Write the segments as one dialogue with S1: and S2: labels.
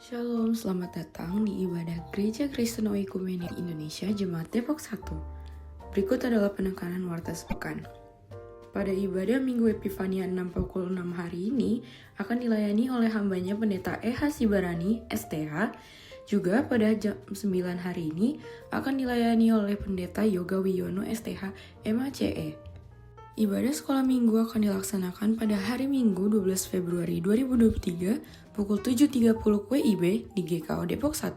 S1: Shalom, selamat datang di ibadah Gereja Kristen Oikumene Indonesia Jemaat Depok 1. Berikut adalah penekanan warta sepekan. Pada ibadah Minggu Epifania 66 hari ini akan dilayani oleh hambanya Pendeta E.H. Sibarani, STH. Juga pada jam 9 hari ini akan dilayani oleh Pendeta Yoga Wiono, STH, MACE. Ibadah sekolah minggu akan dilaksanakan pada hari Minggu 12 Februari 2023 pukul 7.30 WIB di GKO Depok 1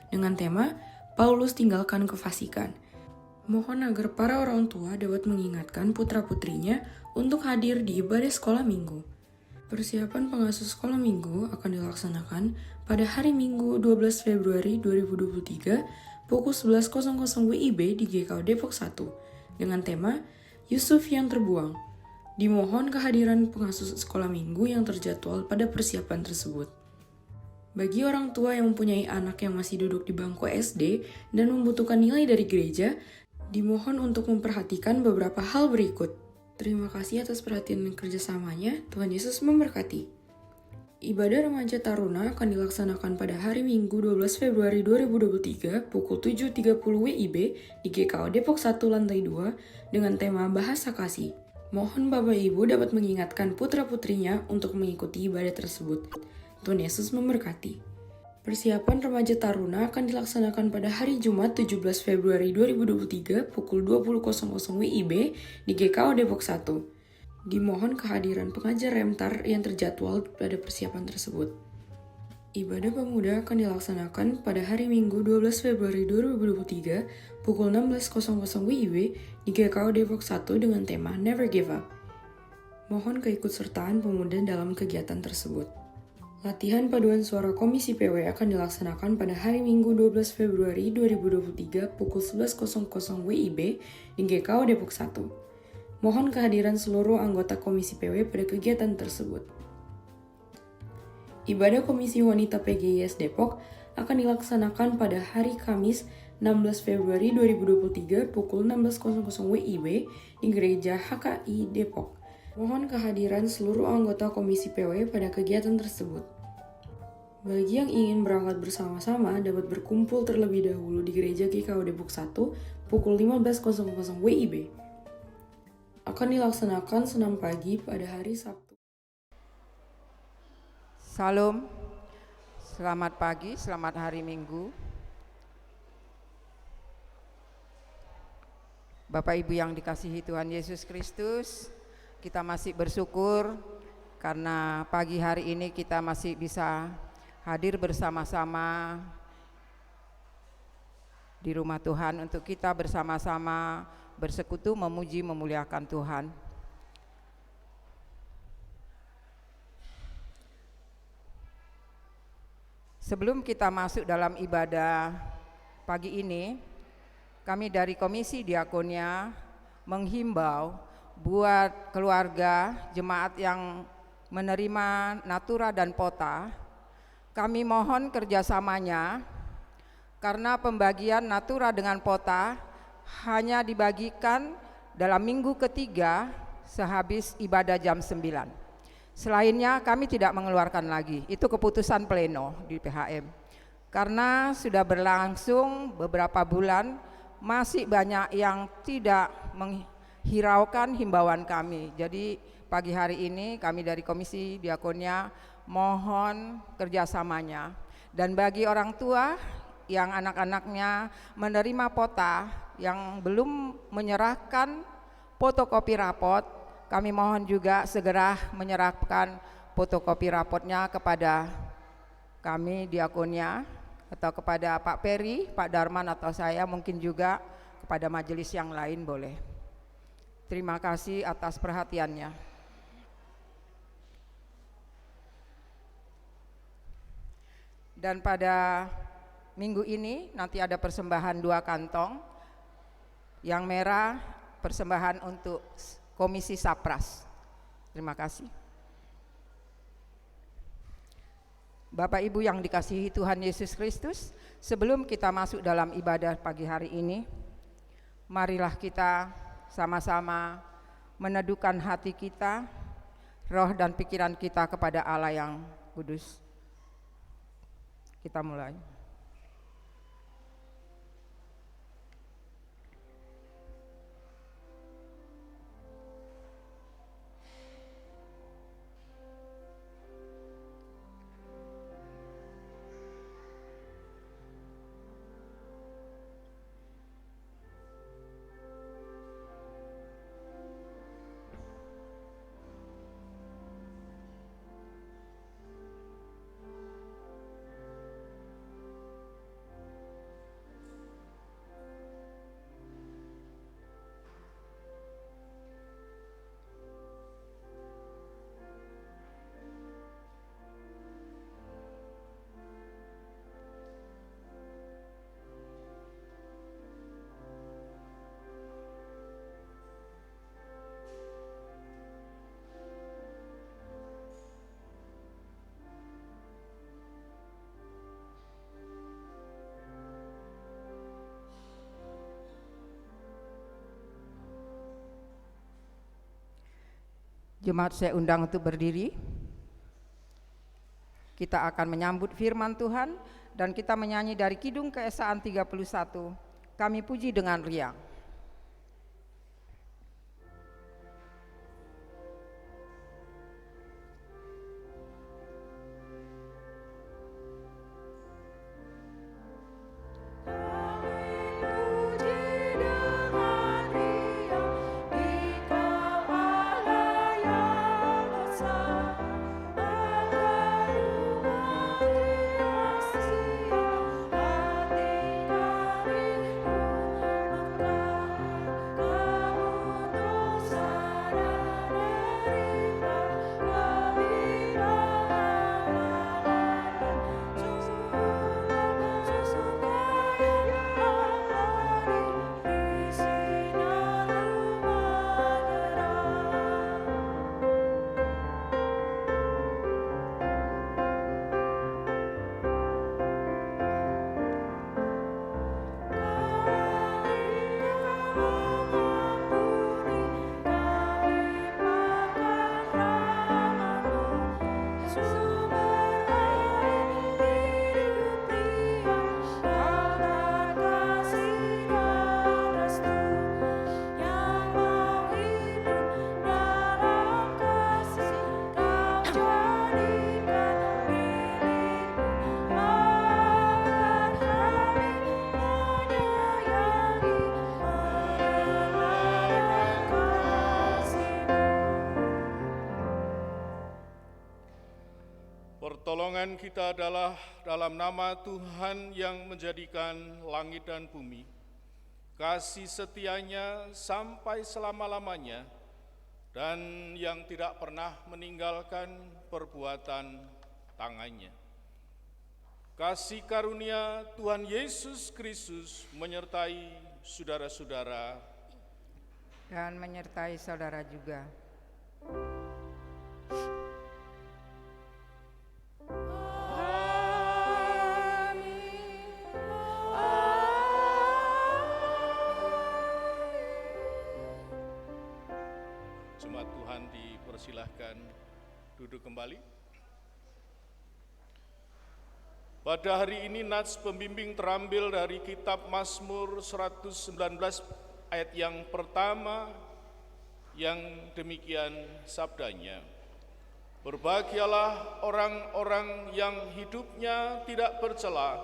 S1: dengan tema Paulus tinggalkan kefasikan. Mohon agar para orang tua dapat mengingatkan putra-putrinya untuk hadir di ibadah sekolah minggu. Persiapan pengasuh sekolah minggu akan dilaksanakan pada hari Minggu 12 Februari 2023 pukul 11.00 WIB di GKO Depok 1 dengan tema Yusuf yang terbuang. Dimohon kehadiran pengasuh sekolah minggu yang terjadwal pada persiapan tersebut. Bagi orang tua yang mempunyai anak yang masih duduk di bangku SD dan membutuhkan nilai dari gereja, dimohon untuk memperhatikan beberapa hal berikut. Terima kasih atas perhatian dan kerjasamanya. Tuhan Yesus memberkati. Ibadah remaja taruna akan dilaksanakan pada hari Minggu 12 Februari 2023 pukul 7.30 WIB di GKO Depok 1 lantai 2 dengan tema Bahasa Kasih. Mohon Bapak Ibu dapat mengingatkan putra-putrinya untuk mengikuti ibadah tersebut. Tuhan Yesus memberkati. Persiapan remaja taruna akan dilaksanakan pada hari Jumat 17 Februari 2023 pukul 20.00 WIB di GKO Depok 1. Dimohon kehadiran pengajar Remtar yang terjadwal pada persiapan tersebut. Ibadah pemuda akan dilaksanakan pada hari Minggu 12 Februari 2023 pukul 16.00 WIB di GKO Depok 1 dengan tema Never Give Up. Mohon keikutsertaan pemuda dalam kegiatan tersebut. Latihan paduan suara Komisi PW akan dilaksanakan pada hari Minggu 12 Februari 2023 pukul 11.00 WIB di GKO Depok 1. Mohon kehadiran seluruh anggota Komisi PW pada kegiatan tersebut. Ibadah Komisi Wanita PGIS Depok akan dilaksanakan pada hari Kamis 16 Februari 2023 pukul 16.00 WIB di Gereja HKI Depok. Mohon kehadiran seluruh anggota Komisi PW pada kegiatan tersebut. Bagi yang ingin berangkat bersama-sama dapat berkumpul terlebih dahulu di Gereja GKO Depok 1 pukul 15.00 WIB. Akan dilaksanakan senam pagi pada hari Sabtu.
S2: Salam, selamat pagi, selamat hari Minggu. Bapak Ibu yang dikasihi Tuhan Yesus Kristus, kita masih bersyukur karena pagi hari ini kita masih bisa hadir bersama-sama di rumah Tuhan untuk kita bersama-sama bersekutu memuji memuliakan Tuhan. Sebelum kita masuk dalam ibadah pagi ini, kami dari Komisi Diakonia menghimbau buat keluarga jemaat yang menerima natura dan pota, kami mohon kerjasamanya karena pembagian natura dengan pota hanya dibagikan dalam minggu ketiga sehabis ibadah jam 9. Selainnya kami tidak mengeluarkan lagi, itu keputusan pleno di PHM. Karena sudah berlangsung beberapa bulan, masih banyak yang tidak menghiraukan himbauan kami. Jadi pagi hari ini kami dari Komisi Diakonia mohon kerjasamanya. Dan bagi orang tua yang anak-anaknya menerima pota yang belum menyerahkan fotokopi rapot, kami mohon juga segera menyerahkan fotokopi rapotnya kepada kami Diakonia atau kepada Pak Peri, Pak Darman atau saya, mungkin juga kepada majelis yang lain boleh. Terima kasih atas perhatiannya. Dan pada minggu ini nanti ada persembahan 2 kantong. Yang merah persembahan untuk Komisi Sapras. Terima kasih. Bapak Ibu yang dikasihi Tuhan Yesus Kristus, sebelum kita masuk dalam ibadah pagi hari ini, marilah kita sama-sama meneduhkan hati kita, roh dan pikiran kita kepada Allah yang kudus. Kita mulai. Jemaat saya undang untuk berdiri. Kita akan menyambut firman Tuhan dan kita menyanyi dari Kidung Keesaan 31. Kami puji dengan riang.
S3: Pertolongan kita adalah dalam nama Tuhan yang menjadikan langit dan bumi. Kasih setianya sampai selama-lamanya dan yang tidak pernah meninggalkan perbuatan tangannya. Kasih karunia Tuhan Yesus Kristus menyertai saudara-saudara
S2: Dan menyertai saudara juga.
S3: Jemaat Tuhan dipersilahkan duduk kembali. Pada hari ini nats pembimbing terambil dari kitab Mazmur 119 ayat yang pertama yang demikian sabdanya. Berbahagialah orang-orang yang hidupnya tidak bercela,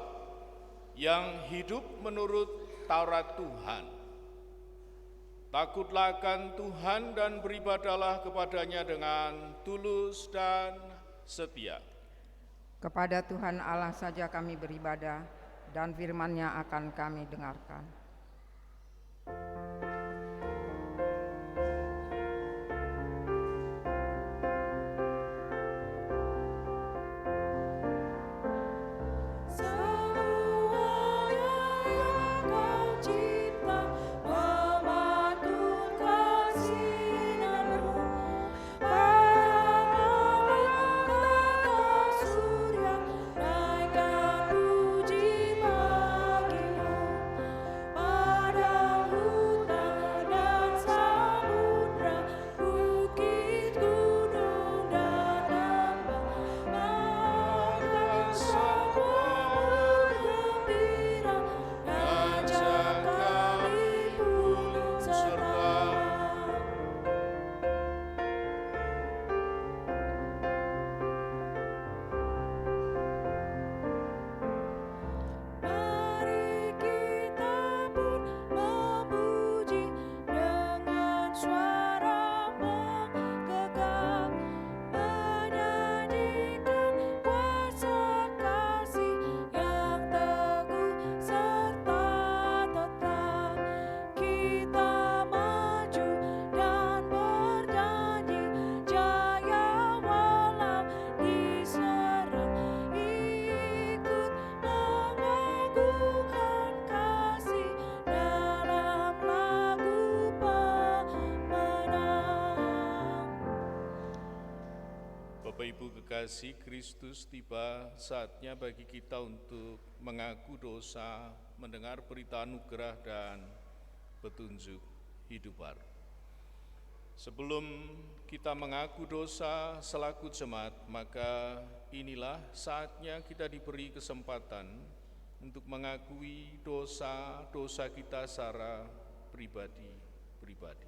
S3: yang hidup menurut Taurat Tuhan. Takutlah akan Tuhan dan beribadahlah kepadanya dengan tulus dan setia.
S2: Kepada Tuhan Allah saja kami beribadah dan firman-Nya akan kami dengarkan.
S4: Puji bagimu, padamu
S3: Bapak Ibu kekasih Kristus, tiba saatnya bagi kita untuk mengaku dosa, mendengar berita anugerah dan petunjuk hidup baru. Sebelum kita mengaku dosa selaku jemaat, maka inilah saatnya kita diberi kesempatan untuk mengakui dosa-dosa kita secara pribadi-pribadi.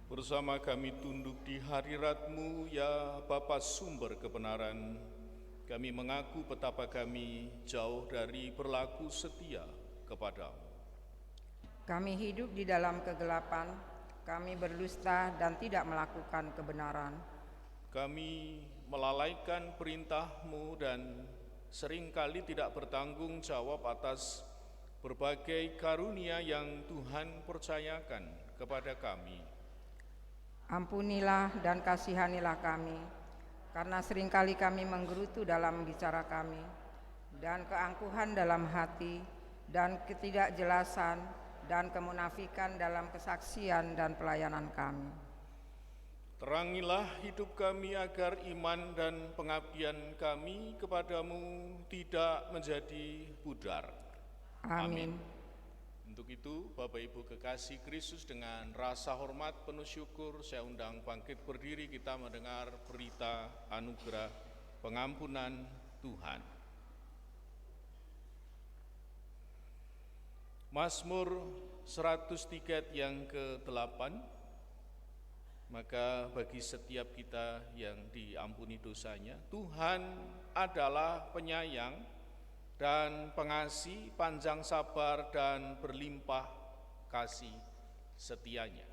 S3: Bersama kami tunduk di hadirat-Mu, ya Bapa sumber kebenaran, kami mengaku betapa kami jauh dari berlaku setia kepadamu.
S2: Kami hidup di dalam kegelapan, kami berdusta dan tidak melakukan kebenaran.
S3: Kami melalaikan perintah-Mu dan seringkali tidak bertanggung jawab atas berbagai karunia yang Tuhan percayakan kepada kami.
S2: Ampunilah dan kasihanilah kami, karena seringkali kami menggerutu dalam bicara kami, dan keangkuhan dalam hati, dan ketidakjelasan, dan kemunafikan dalam kesaksian dan pelayanan kami.
S3: Terangilah hidup kami agar iman dan pengabdian kami kepadamu tidak menjadi pudar.
S2: Amin.
S3: Untuk itu, Bapak Ibu kekasih Kristus, dengan rasa hormat penuh syukur, saya undang bangkit berdiri, kita mendengar berita anugerah pengampunan Tuhan. Mazmur 103 yang ke-8, maka bagi setiap kita yang diampuni dosanya, Tuhan adalah penyayang dan pengasih, panjang sabar dan berlimpah kasih setianya.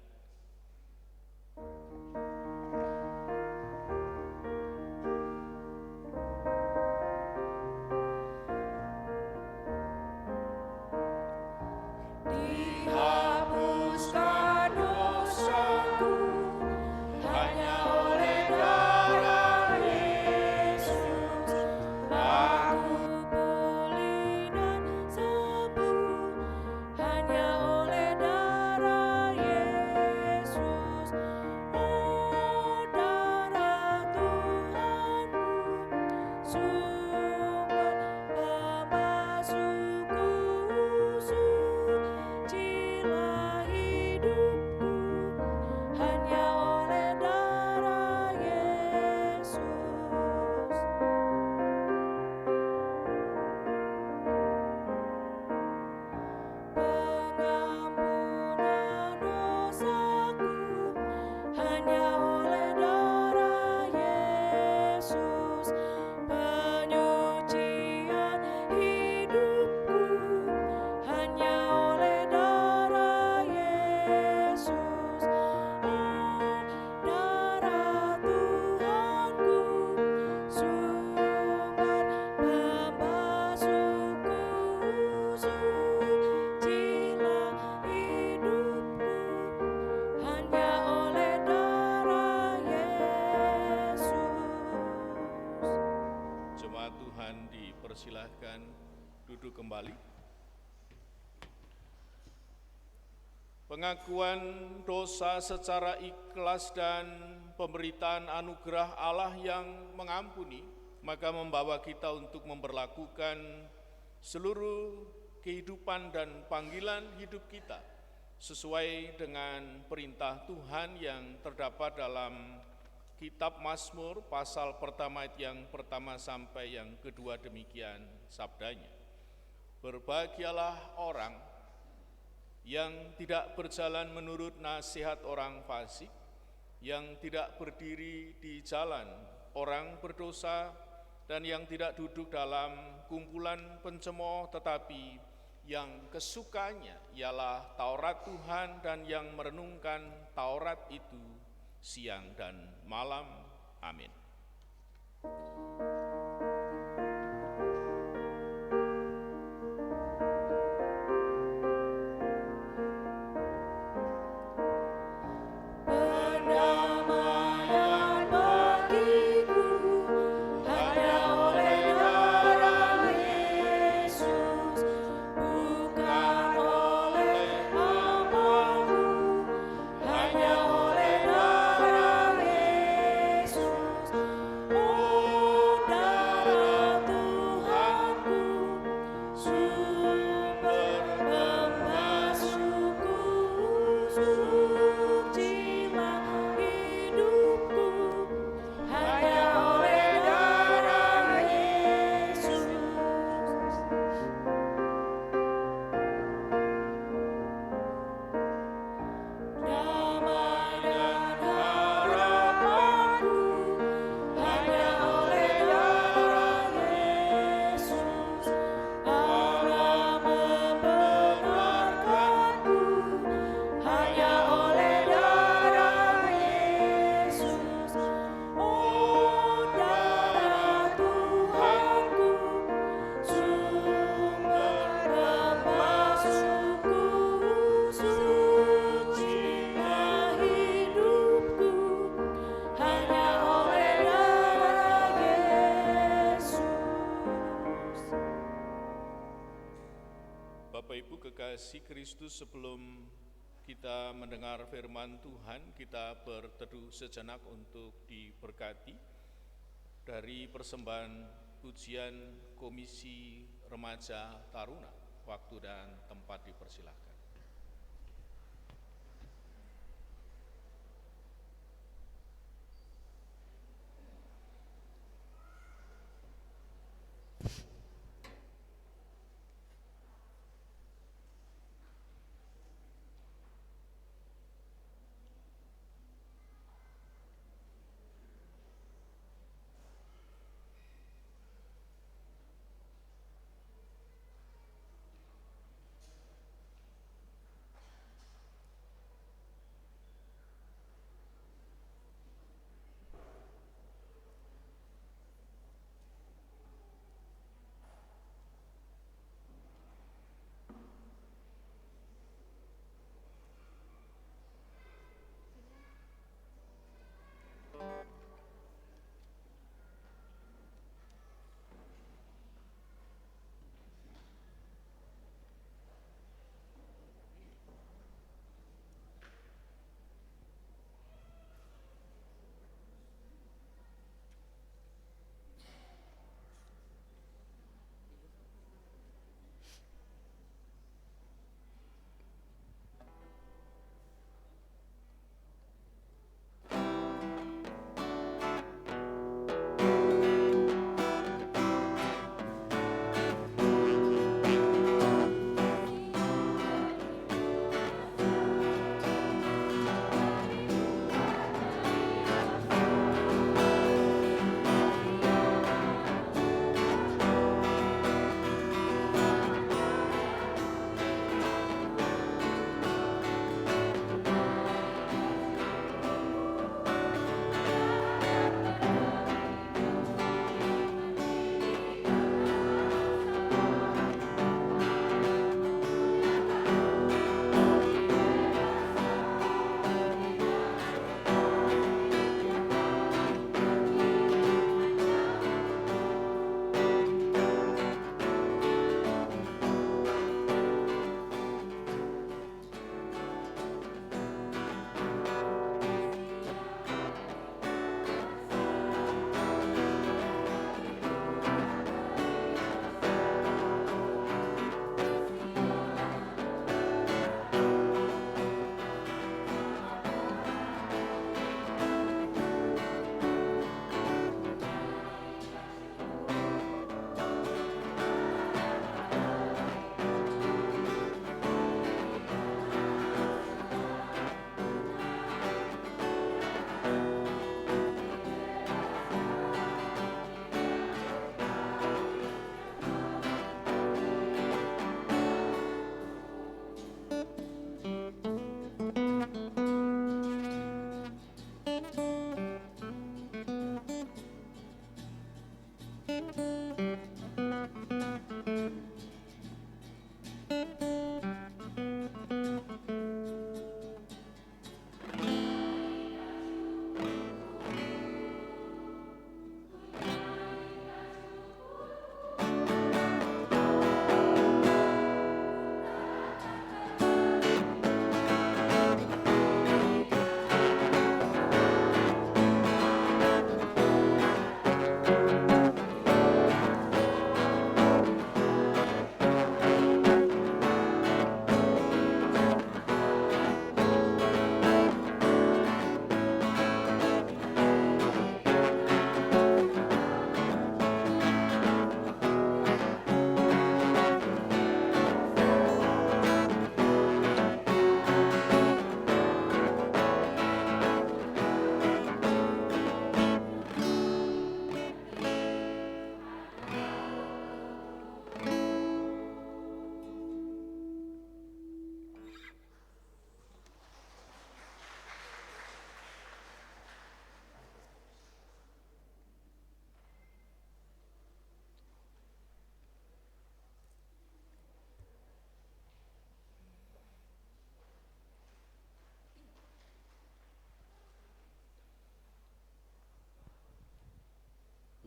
S4: Dihapuskan dosaku hanya oleh darah Yesus. Aku pulih dan sembuh hanya oleh darah Yesus. Oh, darah Tuhanku, sumber pembasuhku, sucilah hidupku hanya oleh darah Yesus. Pengampunan dosaku hanya oleh darah Yesus. Penyucian hidupku hanya oleh darah Yesus. Oh, darah Tuhanku, sumber pembasuhku, sucilah hidupku hanya oleh darah Yesus.
S3: Jemaat Tuhan dipersilahkan duduk kembali. Pengakuan dosa secara ikhlas dan pemberitaan anugerah Allah yang mengampuni, maka membawa kita untuk memperlakukan seluruh kehidupan dan panggilan hidup kita sesuai dengan perintah Tuhan yang terdapat dalam Kitab Mazmur pasal pertama ayat yang pertama sampai yang kedua, demikian sabdanya. Berbahagialah orang yang tidak berjalan menurut nasihat orang fasik, yang tidak berdiri di jalan orang berdosa, dan yang tidak duduk dalam kumpulan pencemooh, tetapi yang kesukanya ialah Taurat Tuhan dan yang merenungkan Taurat itu siang dan malam. Amin.
S4: Perdamaian bagiku hanya oleh darah Yesus, bukan oleh amaku, hanya oleh darah Yesus. Oh, darah Tuhanku, sumber pembasuhku, sucilah hidupku, hanya oleh darah Yesus. Damai dan harapanku hanya oleh darah Yesus. Allah membenarkanku hanya oleh darah Yesus. Oh, darah Tuhanku, sumber pembasuhku, sucilah hidupku, hanya oleh darah Yesus.
S3: Bapak Ibu kekasih Kristus, sebelum kita mendengar firman Tuhan, kita berteduh sejenak untuk diberkati dari persembahan pujian Komisi Remaja Taruna. Waktu dan tempat dipersilakan.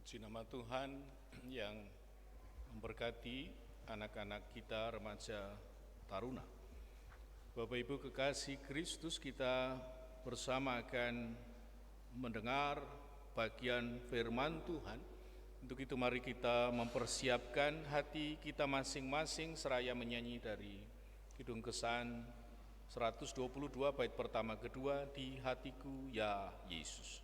S3: Puji nama Tuhan yang memberkati anak-anak kita, remaja, taruna. Bapak Ibu kekasih Kristus, kita bersama akan mendengar bagian firman Tuhan. Untuk itu mari kita mempersiapkan hati kita masing-masing seraya menyanyi dari Kidung Kesan 122 bait pertama kedua, Di Hatiku Ya Yesus.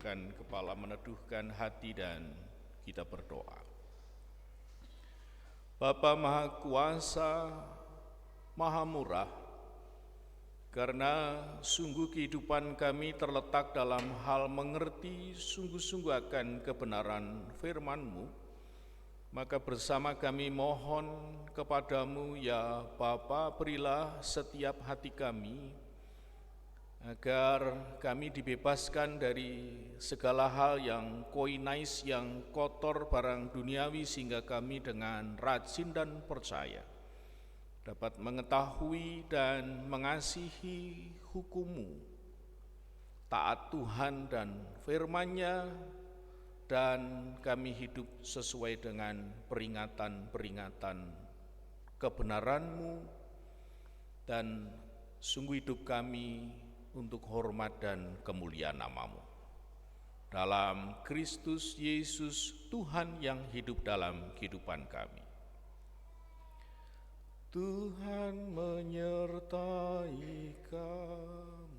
S3: Kepala, meneduhkan hati, dan kita berdoa. Bapa Maha Kuasa, Maha Murah, karena sungguh kehidupan kami terletak dalam hal mengerti sungguh-sungguh akan kebenaran firman-Mu, maka bersama kami mohon kepadamu ya Bapa, berilah setiap hati kami, agar kami dibebaskan dari segala hal yang koinais, yang kotor, barang duniawi, sehingga kami dengan rajin dan percaya dapat mengetahui dan mengasihi hukum-Mu, taat Tuhan dan firman-Nya, dan kami hidup sesuai dengan peringatan-peringatan kebenaran-Mu, dan sungguh hidup kami untuk hormat dan kemuliaan nama-Mu. Dalam Kristus Yesus, Tuhan yang hidup dalam kehidupan kami. Tuhan menyertai kamu.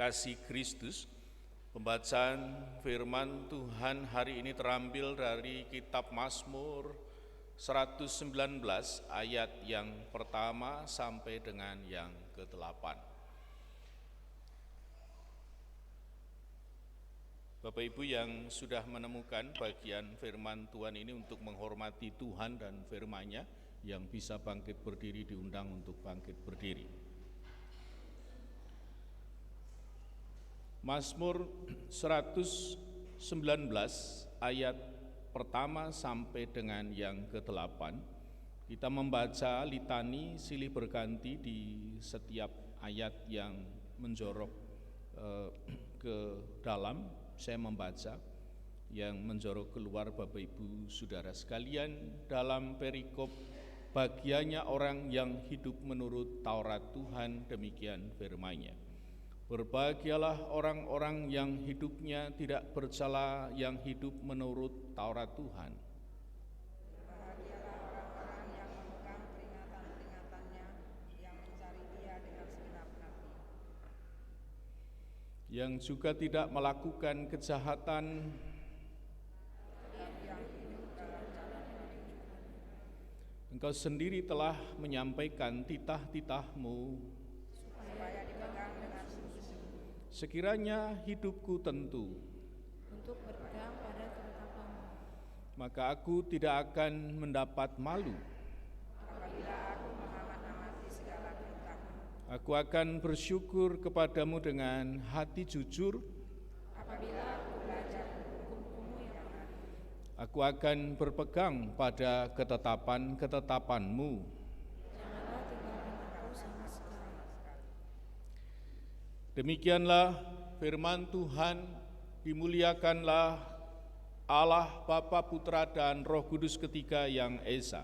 S3: Kekasih Kristus, pembacaan firman Tuhan hari ini terambil dari kitab Mazmur 119 ayat yang pertama sampai dengan yang ke-8. Bapak Ibu yang sudah menemukan bagian firman Tuhan ini untuk menghormati Tuhan dan firman-Nya, yang bisa bangkit berdiri diundang untuk bangkit berdiri. Mazmur 119 ayat pertama sampai dengan yang ke-8. Kita membaca litani silih berganti di setiap ayat yang menjorok ke dalam. Saya membaca, yang menjorok keluar. Bapak Ibu Saudara sekalian, dalam perikop bagiannya orang yang hidup menurut Taurat Tuhan, demikian firman-Nya. Berbahagialah orang-orang yang hidupnya tidak bercela, yang hidup menurut Taurat Tuhan.
S2: Bahagialah orang-orang yang memegang peringatan-peringatannya, yang mencari Dia dengan segenap hati.
S3: Yang juga tidak melakukan kejahatan, Engkau sendiri telah menyampaikan titah-titah-Mu,
S2: supaya dipegang dengan sungguh-sungguh.
S3: sekiranya hidupku tentu,
S4: untuk berpegang pada ketetapan-Mu.
S3: maka aku tidak akan mendapat malu.
S2: Apabila aku mengamat-amati segala perintah-Mu,
S3: Aku akan bersyukur kepadamu dengan hati jujur.
S2: apabila aku belajar hukum-hukum-Mu yang adil.
S3: Aku akan berpegang pada ketetapan-ketetapan-Mu.
S4: Janganlah tinggalkan aku sama sekali.
S3: Demikianlah firman Tuhan, dimuliakanlah Allah Bapa, Putra, dan Roh Kudus ketiga yang esa.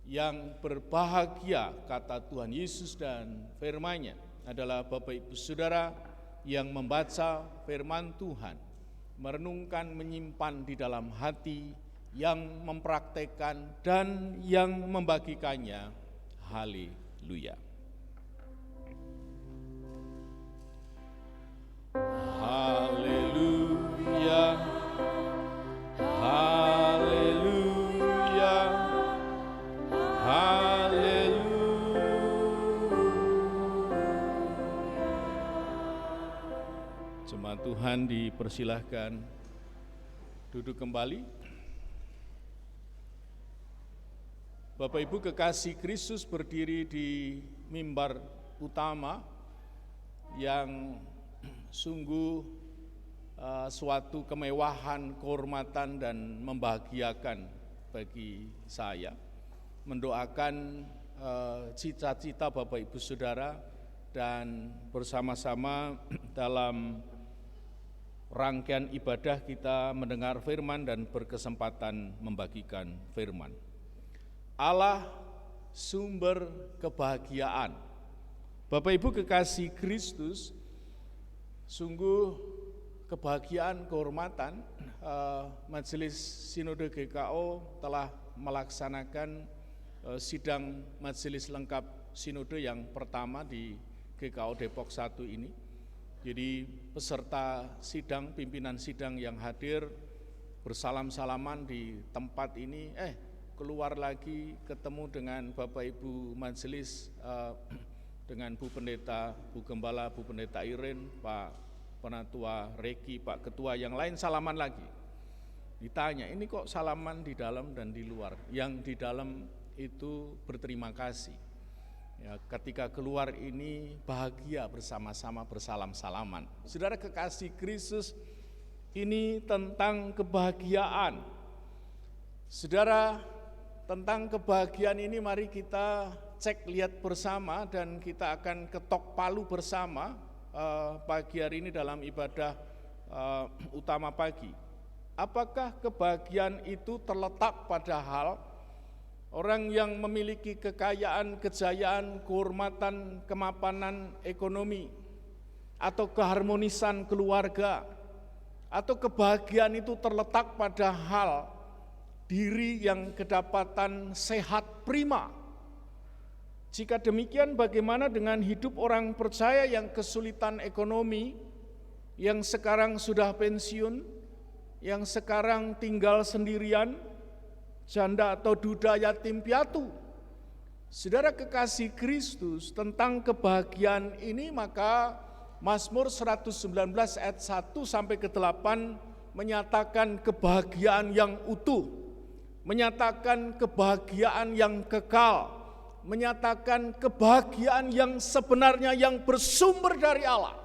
S3: Yang berbahagia, kata Tuhan Yesus, dan firman-Nya adalah Bapak Ibu Saudara yang membaca firman Tuhan, merenungkan, menyimpan di dalam hati, yang mempraktekkan dan yang membagikannya. Haleluya. Haleluya. Haleluya. Haleluya. Jemaat Tuhan dipersilahkan duduk kembali. Bapak Ibu kekasih Kristus berdiri di mimbar utama yang sungguh suatu kemewahan, kehormatan, dan membahagiakan bagi saya. Mendoakan cita-cita Bapak Ibu Saudara dan bersama-sama dalam rangkaian ibadah kita mendengar firman dan berkesempatan membagikan firman. Allah sumber kebahagiaan. Bapak Ibu kekasih Kristus, sungguh kebahagiaan, kehormatan, Majelis Sinode GKO telah melaksanakan sidang majelis lengkap sinode yang pertama di GKO Depok 1 ini. Jadi peserta sidang, pimpinan sidang yang hadir bersalam-salaman di tempat ini, keluar lagi ketemu dengan Bapak Ibu majelis, dengan Bu Pendeta, Bu Gembala, Bu Pendeta Irin, Pak Penatua Reki, Pak Ketua, yang lain salaman lagi. Ditanya, ini kok salaman di dalam dan di luar? Yang di dalam itu berterima kasih. Ya, ketika keluar ini bahagia bersama-sama bersalam-salaman. Saudara kekasih Kristus, ini tentang kebahagiaan. Saudara, tentang kebahagiaan ini mari kita cek lihat bersama dan kita akan ketok palu bersama pagi hari ini dalam ibadah utama pagi. Apakah kebahagiaan itu terletak pada hal orang yang memiliki kekayaan, kejayaan, kehormatan, kemapanan ekonomi, atau keharmonisan keluarga, atau kebahagiaan itu terletak pada hal diri yang kedapatan sehat prima? Jika demikian, bagaimana dengan hidup orang percaya yang kesulitan ekonomi, yang sekarang sudah pensiun, yang sekarang tinggal sendirian, janda atau duda, yatim piatu? Saudara kekasih Kristus, tentang kebahagiaan ini maka Mazmur 119 ayat 1 sampai ke 8 menyatakan kebahagiaan yang utuh, menyatakan kebahagiaan yang kekal, menyatakan kebahagiaan yang sebenarnya yang bersumber dari Allah.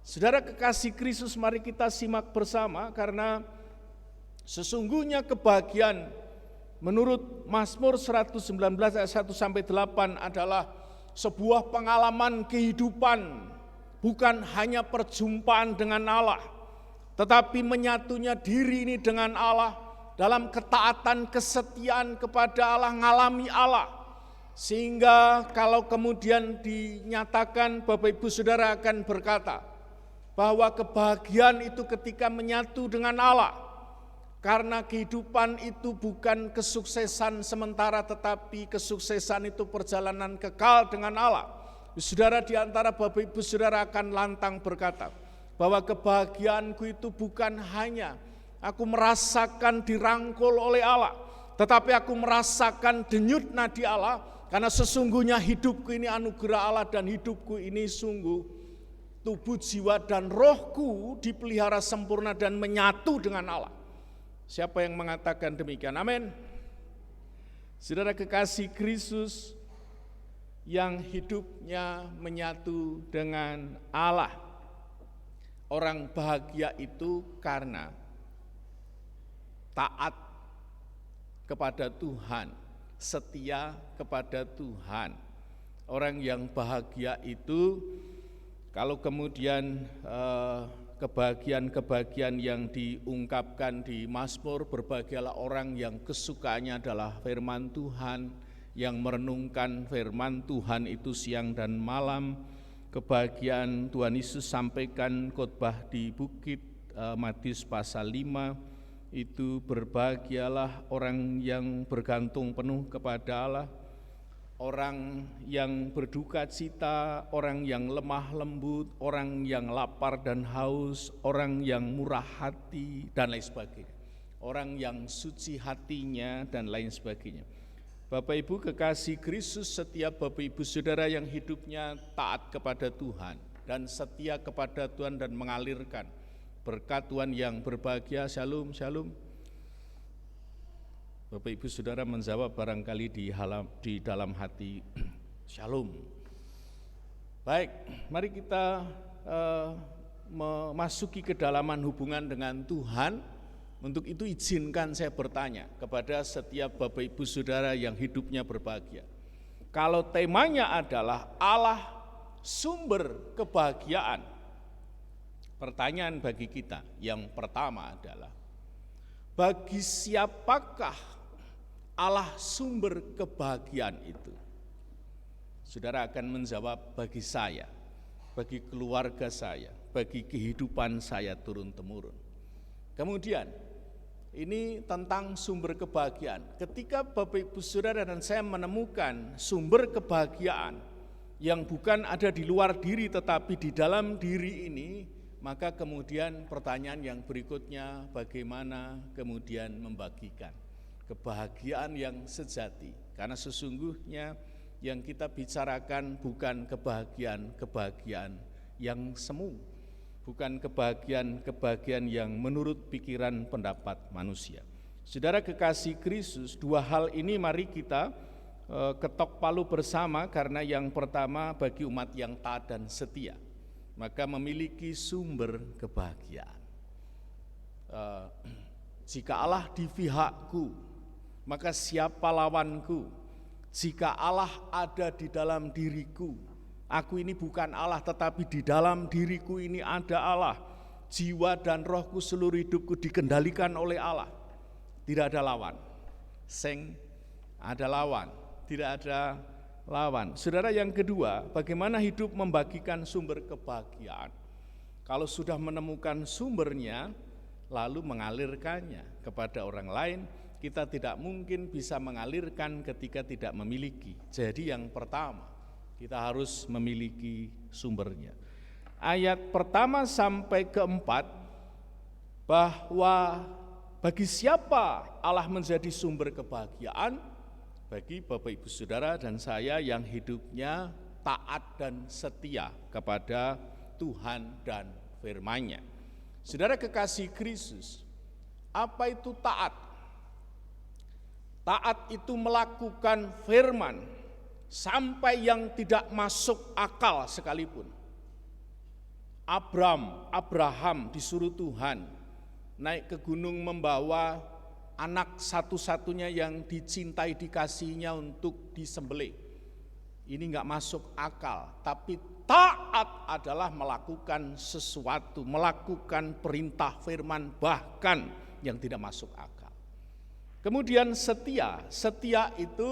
S3: Saudara kekasih Kristus, mari kita simak bersama, karena sesungguhnya kebahagiaan menurut Mazmur 119 ayat 1 sampai 8 adalah sebuah pengalaman kehidupan, bukan hanya perjumpaan dengan Allah, tetapi menyatunya diri ini dengan Allah dalam ketaatan, kesetiaan kepada Allah, ngalami Allah. Sehingga kalau kemudian dinyatakan, Bapak Ibu Saudara akan berkata bahwa kebahagiaan itu ketika menyatu dengan Allah. Karena kehidupan itu bukan kesuksesan sementara, tetapi kesuksesan itu perjalanan kekal dengan Allah. Saudara, di antara Bapak Ibu Saudara akan lantang berkata bahwa kebahagiaanku itu bukan hanya aku merasakan dirangkul oleh Allah, tetapi aku merasakan denyut nadi Allah, karena sesungguhnya hidupku ini anugerah Allah dan hidupku ini sungguh tubuh, jiwa, dan rohku dipelihara sempurna dan menyatu dengan Allah. Siapa yang mengatakan demikian? Amin. Saudara kekasih Kristus, yang hidupnya menyatu dengan Allah, orang bahagia itu karena taat kepada Tuhan, setia kepada Tuhan. Orang yang bahagia itu, kalau kemudian kebahagiaan-kebahagiaan yang diungkapkan di Mazmur, berbahagialah orang yang kesukaannya adalah firman Tuhan, yang merenungkan firman Tuhan itu siang dan malam. Kebahagiaan Tuhan Yesus sampaikan khotbah di bukit, Matius pasal 5, itu berbahagialah orang yang bergantung penuh kepada Allah, orang yang berduka cita, orang yang lemah lembut, orang yang lapar dan haus, orang yang murah hati, dan lain sebagainya. Orang yang suci hatinya, dan lain sebagainya. Bapak Ibu kekasih Kristus, setiap Bapak Ibu Saudara yang hidupnya taat kepada Tuhan dan setia kepada Tuhan dan mengalirkan berkat Tuhan yang berbahagia. Shalom, shalom. Bapak Ibu Saudara menjawab barangkali di dalam hati, shalom. Baik, mari kita memasuki kedalaman hubungan dengan Tuhan. Untuk itu izinkan saya bertanya kepada setiap Bapak Ibu Saudara yang hidupnya berbahagia. Kalau temanya adalah Allah sumber kebahagiaan, pertanyaan bagi kita yang pertama adalah, bagi siapakah Allah sumber kebahagiaan itu? Saudara akan menjawab, bagi saya, bagi keluarga saya, bagi kehidupan saya turun-temurun. Kemudian, ini tentang sumber kebahagiaan. Ketika Bapak Ibu Saudara dan saya menemukan sumber kebahagiaan yang bukan ada di luar diri tetapi di dalam diri ini, maka kemudian pertanyaan yang berikutnya, bagaimana kemudian membagikan kebahagiaan yang sejati. Karena sesungguhnya yang kita bicarakan bukan kebahagiaan yang semu, bukan kebahagiaan yang menurut pikiran pendapat manusia. Saudara kekasih Kristus, dua hal ini mari kita ketok palu bersama, karena yang pertama bagi umat yang taat dan setia, maka memiliki sumber kebahagiaan. Jika Allah di pihakku, maka siapa lawanku? Jika Allah ada di dalam diriku, aku ini bukan Allah, tetapi di dalam diriku ini ada Allah. Jiwa dan rohku, seluruh hidupku dikendalikan oleh Allah. Tidak ada lawan. Seng ada lawan, tidak ada lawan. Saudara, yang kedua, bagaimana hidup membagikan sumber kebahagiaan? Kalau sudah menemukan sumbernya, lalu mengalirkannya kepada orang lain, kita tidak mungkin bisa mengalirkan ketika tidak memiliki. Jadi yang pertama, kita harus memiliki sumbernya. Ayat pertama sampai keempat, bahwa bagi siapa Allah menjadi sumber kebahagiaan? Bagi Bapak Ibu Saudara dan saya yang hidupnya taat dan setia kepada Tuhan dan firman-Nya. Saudara kekasih Kristus, apa itu taat? Taat itu melakukan firman sampai yang tidak masuk akal sekalipun. Abraham disuruh Tuhan naik ke gunung membawa anak satu-satunya yang dicintai dikasihnya untuk disembelih. Ini enggak masuk akal, tapi taat adalah melakukan sesuatu, melakukan perintah firman bahkan yang tidak masuk akal. Kemudian setia itu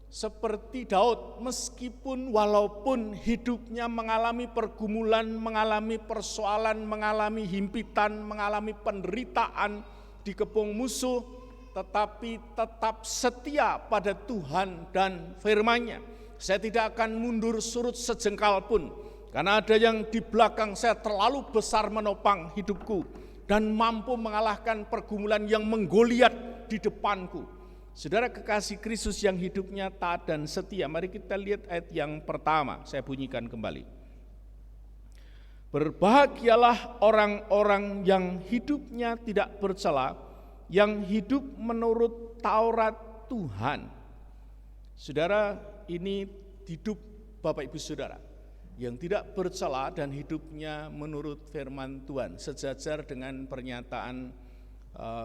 S3: seperti Daud, meskipun walaupun hidupnya mengalami pergumulan, mengalami persoalan, mengalami himpitan, mengalami penderitaan, dikepung musuh, tetapi tetap setia pada Tuhan dan firman-Nya. Saya tidak akan mundur surut sejengkal pun, karena ada yang di belakang saya terlalu besar menopang hidupku dan mampu mengalahkan pergumulan yang menggoliat di depanku. Saudara kekasih Kristus yang hidupnya taat dan setia, mari kita lihat ayat yang pertama, saya bunyikan kembali. Berbahagialah orang-orang yang hidupnya tidak bercela, yang hidup menurut Taurat Tuhan. Saudara, ini hidup Bapak Ibu Saudara yang tidak bercela dan hidupnya menurut firman Tuhan, sejajar dengan pernyataan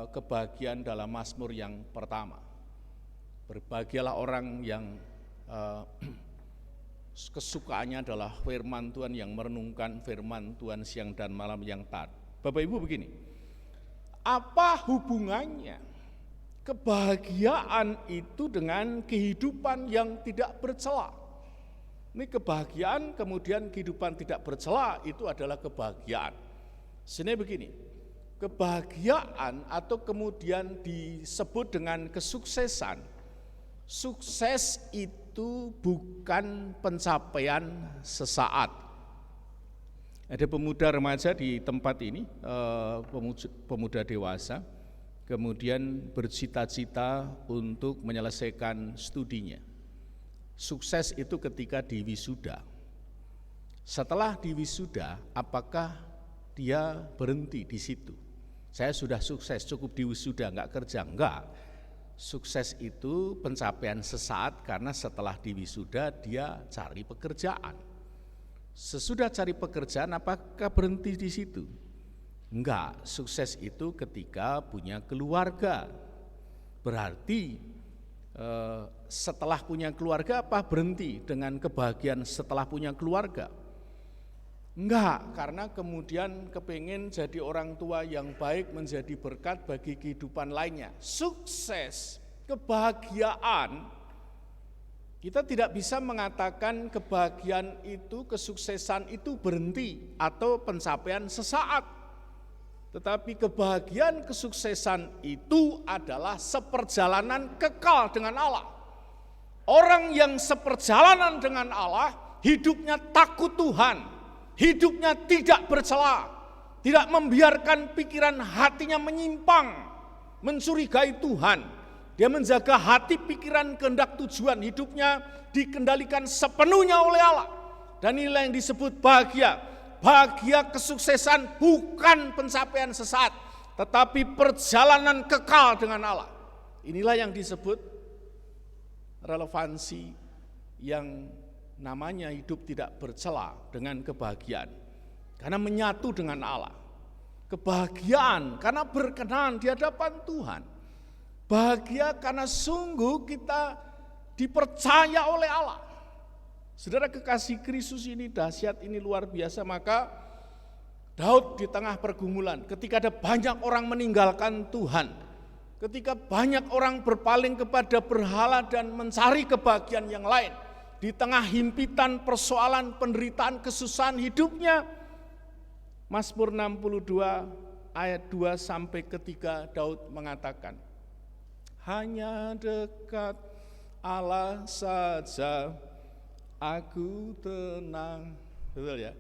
S3: kebahagiaan dalam Mazmur yang pertama. Berbahagialah orang yang kesukaannya adalah firman Tuhan, yang merenungkan firman Tuhan siang dan malam, yang taat. Bapak Ibu begini, apa hubungannya kebahagiaan itu dengan kehidupan yang tidak bercela? Ini kebahagiaan kemudian kehidupan tidak bercela itu adalah kebahagiaan. Sebenarnya begini, kebahagiaan atau kemudian disebut dengan kesuksesan. Sukses itu bukan pencapaian sesaat. Ada pemuda remaja di tempat ini, pemuda dewasa, kemudian bercita-cita untuk menyelesaikan studinya. Sukses itu ketika diwisuda. Setelah diwisuda, apakah dia berhenti di situ? Saya sudah sukses, cukup diwisuda, enggak kerja, enggak. Sukses itu pencapaian sesaat, karena setelah diwisuda dia cari pekerjaan. Sesudah cari pekerjaan, apakah berhenti di situ? Enggak, sukses itu ketika punya keluarga. Berarti setelah punya keluarga apa berhenti dengan kebahagiaan setelah punya keluarga? Enggak, karena kemudian kepingin jadi orang tua yang baik, menjadi berkat bagi kehidupan lainnya. Sukses, kebahagiaan, kita tidak bisa mengatakan kebahagiaan itu, kesuksesan itu berhenti atau pencapaian sesaat. Tetapi kebahagiaan kesuksesan itu adalah seperjalanan kekal dengan Allah. Orang yang seperjalanan dengan Allah, hidupnya takut Tuhan, hidupnya tidak bercela, tidak membiarkan pikiran hatinya menyimpang, mencurigai Tuhan. Dia menjaga hati, pikiran, kehendak, tujuan hidupnya dikendalikan sepenuhnya oleh Allah. Dan inilah yang disebut bahagia. Bahagia kesuksesan bukan pencapaian sesaat, tetapi perjalanan kekal dengan Allah. Inilah yang disebut relevansi yang namanya hidup tidak bercela dengan kebahagiaan. Karena menyatu dengan Allah. Kebahagiaan karena berkenan di hadapan Tuhan. Bahagia karena sungguh kita dipercaya oleh Allah. Saudara kekasih Kristus, ini dahsyat, ini luar biasa. Maka Daud di tengah pergumulan, ketika ada banyak orang meninggalkan Tuhan, ketika banyak orang berpaling kepada berhala dan mencari kebahagiaan yang lain, di tengah himpitan, persoalan, penderitaan, kesusahan hidupnya, Mazmur 62 ayat 2 sampai ketiga, Daud mengatakan, hanya dekat Allah saja aku tenang, betul ya,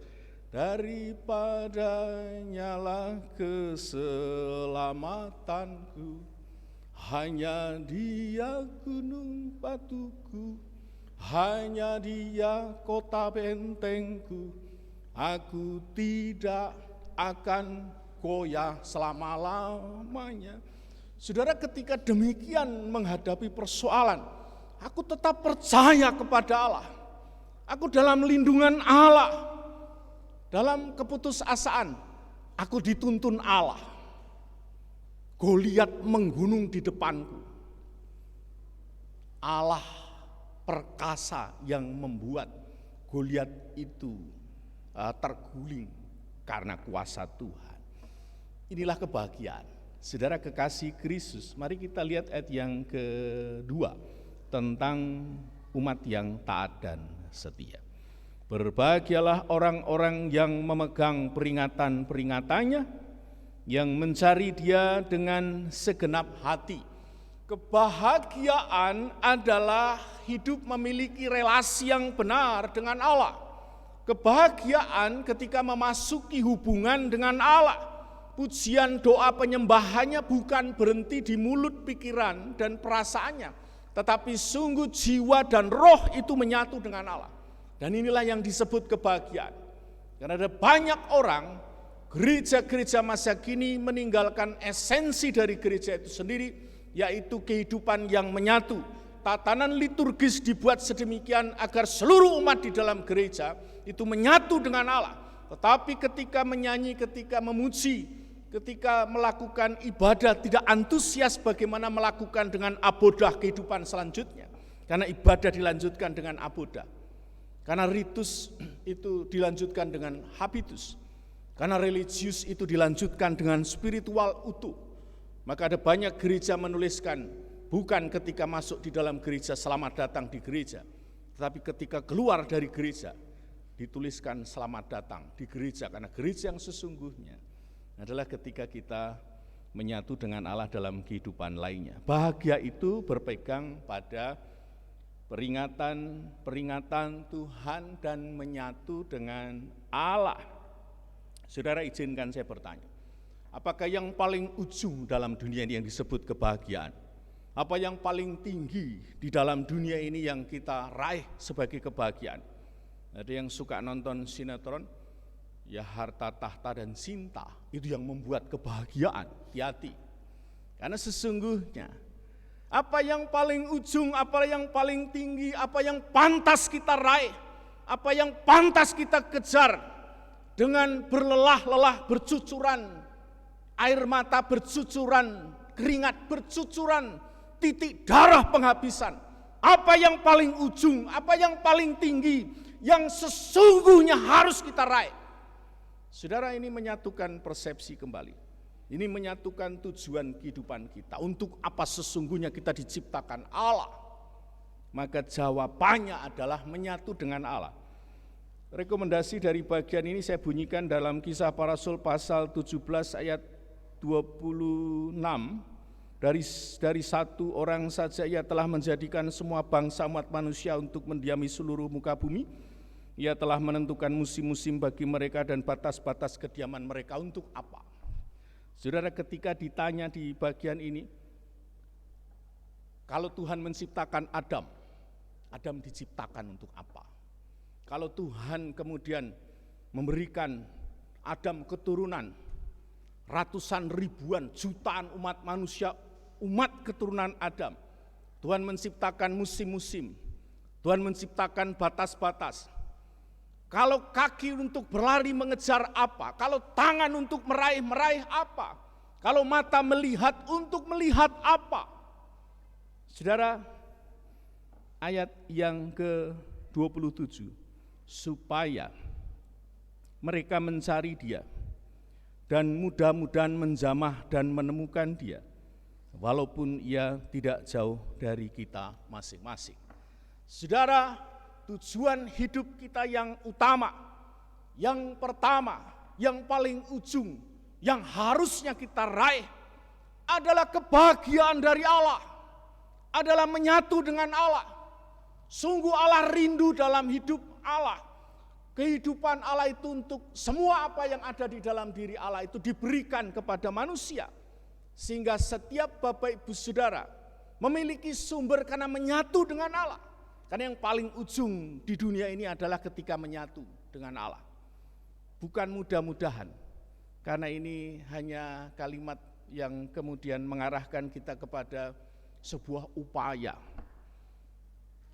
S3: daripadanya lah keselamatanku, hanya Dia gunung batuku, hanya Dia kota bentengku, aku tidak akan goyah selama-lamanya. Saudara, ketika demikian menghadapi persoalan, aku tetap percaya kepada Allah. Aku dalam lindungan Allah.
S5: dalam keputusasaan, aku dituntun Allah. Goliat menggunung di depanku. Allah perkasa yang membuat Goliat itu terguling karena kuasa Tuhan. Inilah kebahagiaan. Saudara kekasih Kristus, mari kita lihat ayat yang kedua tentang umat yang taat dan setia. Berbahagialah orang-orang yang memegang peringatan-peringatannya, yang mencari Dia dengan segenap hati. Kebahagiaan adalah hidup memiliki relasi yang benar dengan Allah. Kebahagiaan ketika memasuki hubungan dengan Allah. Pujian doa penyembahannya bukan berhenti di mulut, pikiran, dan perasaannya, tetapi sungguh jiwa dan roh itu menyatu dengan Allah. Dan inilah yang disebut kebahagiaan. Karena ada banyak orang, gereja-gereja masa kini meninggalkan esensi dari gereja itu sendiri, yaitu kehidupan yang menyatu. Tatanan liturgis dibuat sedemikian agar seluruh umat di dalam gereja itu menyatu dengan Allah. Tetapi ketika menyanyi, ketika memuji, ketika melakukan ibadah tidak antusias bagaimana melakukan dengan abodah kehidupan selanjutnya. Karena ibadah dilanjutkan dengan abodah. Karena ritus itu dilanjutkan dengan habitus. Karena religius itu dilanjutkan dengan spiritual utuh. Maka ada banyak gereja menuliskan, bukan ketika masuk di dalam gereja selamat datang di gereja, tetapi ketika keluar dari gereja dituliskan selamat datang di gereja. Karena gereja yang sesungguhnya adalah ketika kita menyatu dengan Allah dalam kehidupan lainnya. Bahagia itu berpegang pada peringatan Tuhan dan menyatu dengan Allah. Saudara, izinkan saya bertanya, apakah yang paling ujung dalam dunia ini yang disebut kebahagiaan? Apa yang paling tinggi di dalam dunia ini yang kita raih sebagai kebahagiaan? Ada yang suka nonton sinetron, ya harta, tahta, dan cinta, itu yang membuat kebahagiaan di hati. Karena sesungguhnya, apa yang paling ujung, apa yang paling tinggi, apa yang pantas kita raih, apa yang pantas kita kejar, dengan berlelah-lelah, bercucuran, air mata bercucuran, keringat bercucuran, titik darah penghabisan. Apa yang paling ujung, apa yang paling tinggi, yang sesungguhnya harus kita raih. Saudara, ini menyatukan persepsi kembali. Ini menyatukan tujuan kehidupan kita. Untuk apa sesungguhnya kita diciptakan Allah? Maka jawabannya adalah menyatu dengan Allah. Rekomendasi dari bagian ini saya bunyikan dalam Kisah Para Rasul pasal 17 ayat 26. Dari satu orang saja Ia telah menjadikan semua bangsa umat manusia untuk mendiami seluruh muka bumi. Ia telah menentukan musim-musim bagi mereka dan batas-batas kediaman mereka. Untuk apa? Saudara, ketika ditanya di bagian ini, kalau Tuhan menciptakan Adam, Adam diciptakan untuk apa? Kalau Tuhan kemudian memberikan Adam keturunan, ratusan ribuan, jutaan umat manusia, umat keturunan Adam, Tuhan menciptakan musim-musim, Tuhan menciptakan batas-batas. Kalau kaki untuk berlari mengejar apa? Kalau tangan untuk meraih apa? Kalau mata melihat untuk melihat apa? Saudara, ayat yang ke-27, supaya mereka mencari Dia dan mudah-mudahan menjamah dan menemukan Dia, walaupun Ia tidak jauh dari kita masing-masing. Saudara, tujuan hidup kita yang utama, yang pertama, yang paling ujung, yang harusnya kita raih adalah kebahagiaan dari Allah, adalah menyatu dengan Allah. Sungguh Allah rindu dalam hidup Allah. Kehidupan Allah itu untuk semua apa yang ada di dalam diri Allah itu diberikan kepada manusia. Sehingga setiap Bapak Ibu Saudara memiliki sumber karena menyatu dengan Allah. Karena yang paling ujung di dunia ini adalah ketika menyatu dengan Allah. Bukan mudah-mudahan, karena ini hanya kalimat yang kemudian mengarahkan kita kepada sebuah upaya.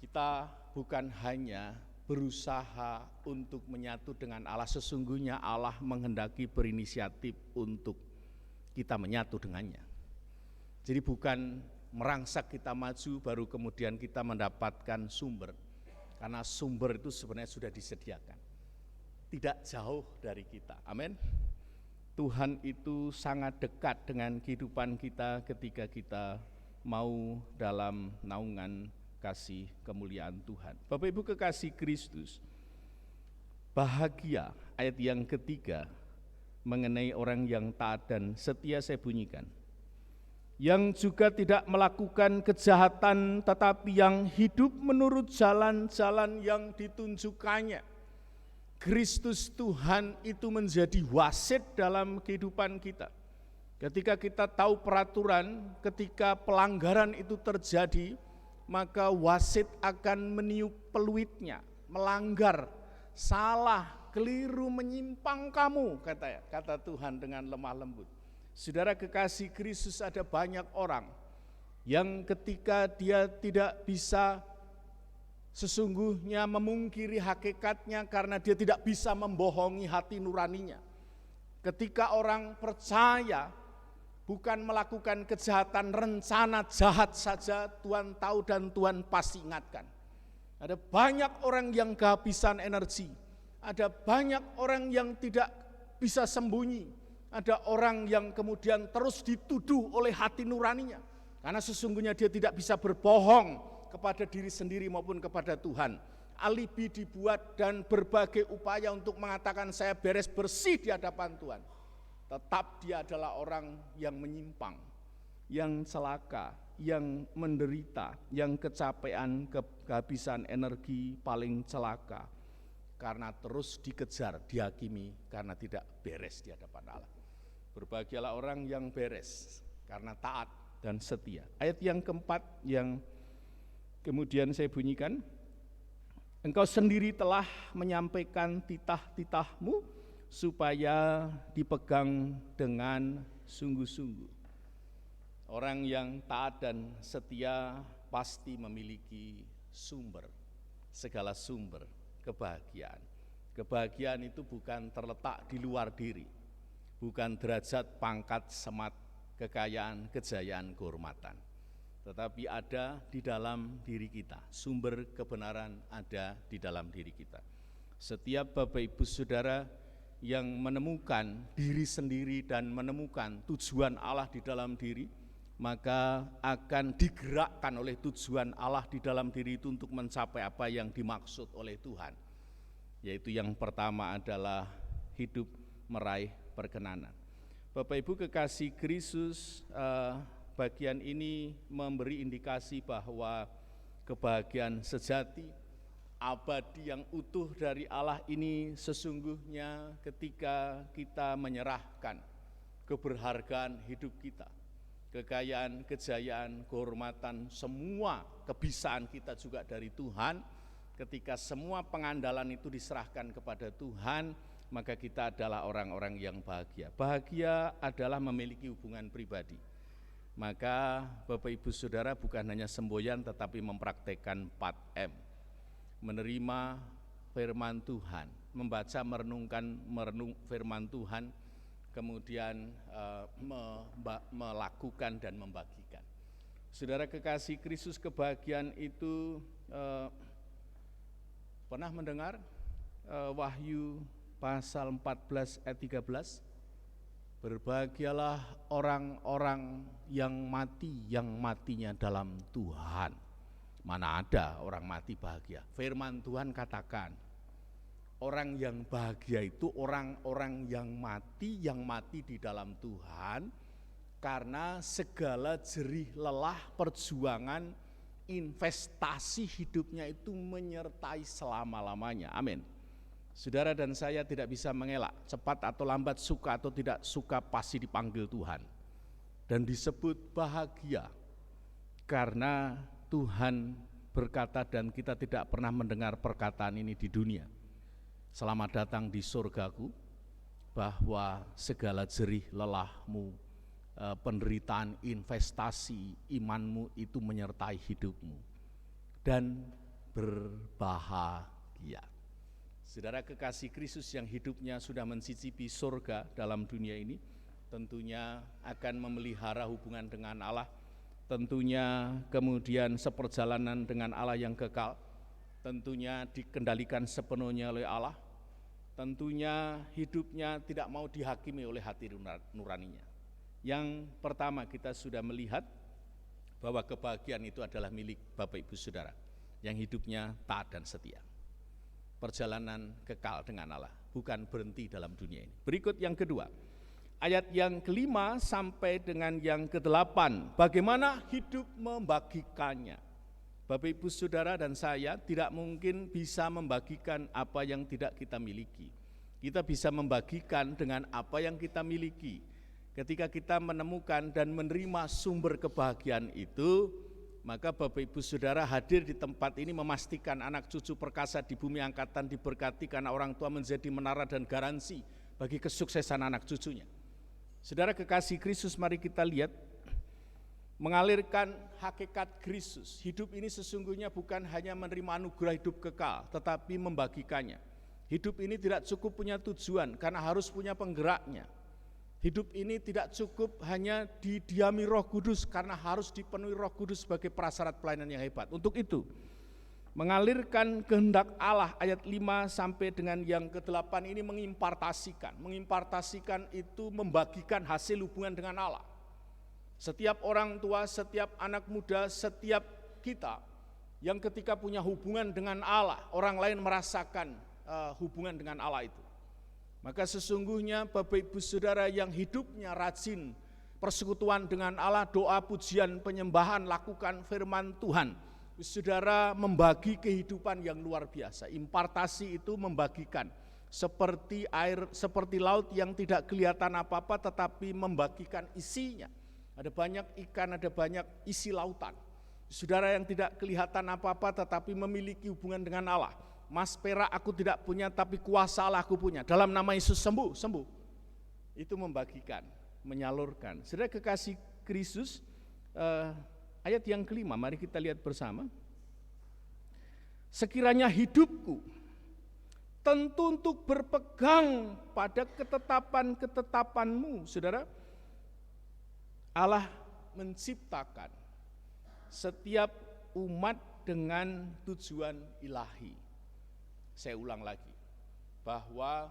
S5: Kita bukan hanya berusaha untuk menyatu dengan Allah. Sesungguhnya Allah menghendaki berinisiatif untuk kita menyatu dengannya. Jadi bukan merangsak kita maju baru kemudian kita mendapatkan sumber. Karena sumber itu sebenarnya sudah disediakan. Tidak jauh dari kita. Amin. Tuhan itu sangat dekat dengan kehidupan kita ketika kita mau dalam naungan kasih kemuliaan Tuhan. Bapak Ibu kekasih Kristus, bahagia ayat yang ketiga mengenai orang yang taat dan setia saya bunyikan. Yang juga tidak melakukan kejahatan tetapi yang hidup menurut jalan-jalan yang ditunjukkannya. Kristus Tuhan itu menjadi wasit dalam kehidupan kita. Ketika kita tahu peraturan, ketika pelanggaran itu terjadi, maka wasit akan meniup peluitnya, melanggar, salah, keliru, menyimpang kamu, kata Tuhan dengan lemah lembut. Saudara kekasih Kristus, ada banyak orang yang ketika dia tidak bisa sesungguhnya memungkiri hakikatnya karena dia tidak bisa membohongi hati nuraninya. Ketika orang percaya bukan melakukan kejahatan, rencana jahat saja, Tuhan tahu dan Tuhan pasti ingatkan. Ada banyak orang yang kehabisan energi, ada banyak orang yang tidak bisa sembunyi, ada orang yang kemudian terus dituduh oleh hati nuraninya, karena sesungguhnya dia tidak bisa berbohong kepada diri sendiri maupun kepada Tuhan. Alibi dibuat dan berbagai upaya untuk mengatakan saya beres bersih di hadapan Tuhan. Tetap dia adalah orang yang menyimpang, yang celaka, yang menderita, yang kecapean, kehabisan energi, paling celaka. Karena terus dikejar, dihakimi karena tidak beres di hadapan Allah. Berbahagialah orang yang beres karena taat dan setia. Ayat yang keempat yang kemudian saya bunyikan, engkau sendiri telah menyampaikan titah-titahmu supaya dipegang dengan sungguh-sungguh. Orang yang taat dan setia pasti memiliki sumber, segala sumber kebahagiaan. Kebahagiaan itu bukan terletak di luar diri, bukan derajat, pangkat, semat, kekayaan, kejayaan, kehormatan, tetapi ada di dalam diri kita. Sumber kebenaran ada di dalam diri kita. Setiap Bapak Ibu Saudara yang menemukan diri sendiri dan menemukan tujuan Allah di dalam diri, maka akan digerakkan oleh tujuan Allah di dalam diri itu untuk mencapai apa yang dimaksud oleh Tuhan. Yaitu yang pertama adalah hidup meraih perkenanan. Bapak Ibu kekasih Kristus, bagian ini memberi indikasi bahwa kebahagiaan sejati, abadi yang utuh dari Allah ini sesungguhnya ketika kita menyerahkan keberhargaan hidup kita, kekayaan, kejayaan, kehormatan, semua kebisaan kita juga dari Tuhan. Ketika semua pengandalan itu diserahkan kepada Tuhan, maka kita adalah orang-orang yang bahagia. Bahagia adalah memiliki hubungan pribadi. Maka Bapak Ibu Saudara bukan hanya semboyan tetapi mempraktekkan 4M. Menerima firman Tuhan, membaca merenung firman Tuhan, kemudian melakukan dan membagikan. Saudara kekasih Kristus, kebahagiaan itu pernah mendengar Wahyu pasal 14 ayat 13? Berbahagialah orang-orang yang mati, yang matinya dalam Tuhan. Mana ada orang mati bahagia? Firman Tuhan katakan, orang yang bahagia itu orang-orang yang mati di dalam Tuhan, karena segala jerih lelah, perjuangan, investasi hidupnya itu menyertai selama-lamanya. Amin. Saudara dan saya tidak bisa mengelak, cepat atau lambat, suka atau tidak suka pasti dipanggil Tuhan. Dan disebut bahagia karena Tuhan berkata dan kita tidak pernah mendengar perkataan ini di dunia. Selamat datang di surgaku, bahwa segala jerih lelahmu, penderitaan, investasi, imanmu itu menyertai hidupmu. Dan berbahagia. bahagia. Saudara kekasih Kristus yang hidupnya sudah mencicipi surga dalam dunia ini, tentunya akan memelihara hubungan dengan Allah, tentunya kemudian seperjalanan dengan Allah yang kekal, tentunya dikendalikan sepenuhnya oleh Allah, tentunya hidupnya tidak mau dihakimi oleh hati nuraninya. Yang pertama kita sudah melihat bahwa kebahagiaan itu adalah milik Bapak Ibu Saudara yang hidupnya taat dan setia. Perjalanan kekal dengan Allah, bukan berhenti dalam dunia ini. Berikut yang kedua, ayat yang kelima sampai dengan yang ke-8, bagaimana hidup membagikannya. Bapak Ibu Saudara dan saya tidak mungkin bisa membagikan apa yang tidak kita miliki. Kita bisa membagikan dengan apa yang kita miliki. Ketika kita menemukan dan menerima sumber kebahagiaan itu, maka Bapak Ibu Saudara hadir di tempat ini memastikan anak cucu perkasa di bumi angkatan diberkati karena orang tua menjadi menara dan garansi bagi kesuksesan anak cucunya. Saudara kekasih Kristus, mari kita lihat mengalirkan hakikat Kristus. Hidup ini sesungguhnya bukan hanya menerima anugerah hidup kekal, tetapi membagikannya. Hidup ini tidak cukup punya tujuan karena harus punya penggeraknya. Hidup ini tidak cukup hanya didiami Roh Kudus karena harus dipenuhi Roh Kudus sebagai prasyarat pelayanan yang hebat. Untuk itu, mengalirkan kehendak Allah ayat 5 sampai dengan yang ke-8 ini mengimpartasikan. Mengimpartasikan itu membagikan hasil hubungan dengan Allah. Setiap orang tua, setiap anak muda, setiap kita yang ketika punya hubungan dengan Allah, orang lain merasakan hubungan dengan Allah itu. Maka sesungguhnya Bapak Ibu Saudara yang hidupnya rajin persekutuan dengan Allah, doa, pujian, penyembahan, lakukan firman Tuhan, saudara membagi kehidupan yang luar biasa. Impartasi itu membagikan, seperti air, seperti laut yang tidak kelihatan apa-apa tetapi membagikan isinya. Ada banyak ikan, ada banyak isi lautan. Saudara yang tidak kelihatan apa-apa tetapi memiliki hubungan dengan Allah. Mas perak aku tidak punya tapi kuasa Allah aku punya. Dalam nama Yesus sembuh. Itu membagikan, menyalurkan. Saudara kekasih Kristus, ayat yang kelima, mari kita lihat bersama. Sekiranya hidupku tentu untuk berpegang pada ketetapan-ketetapanmu. Saudara, Allah menciptakan setiap umat dengan tujuan ilahi. Saya ulang lagi, bahwa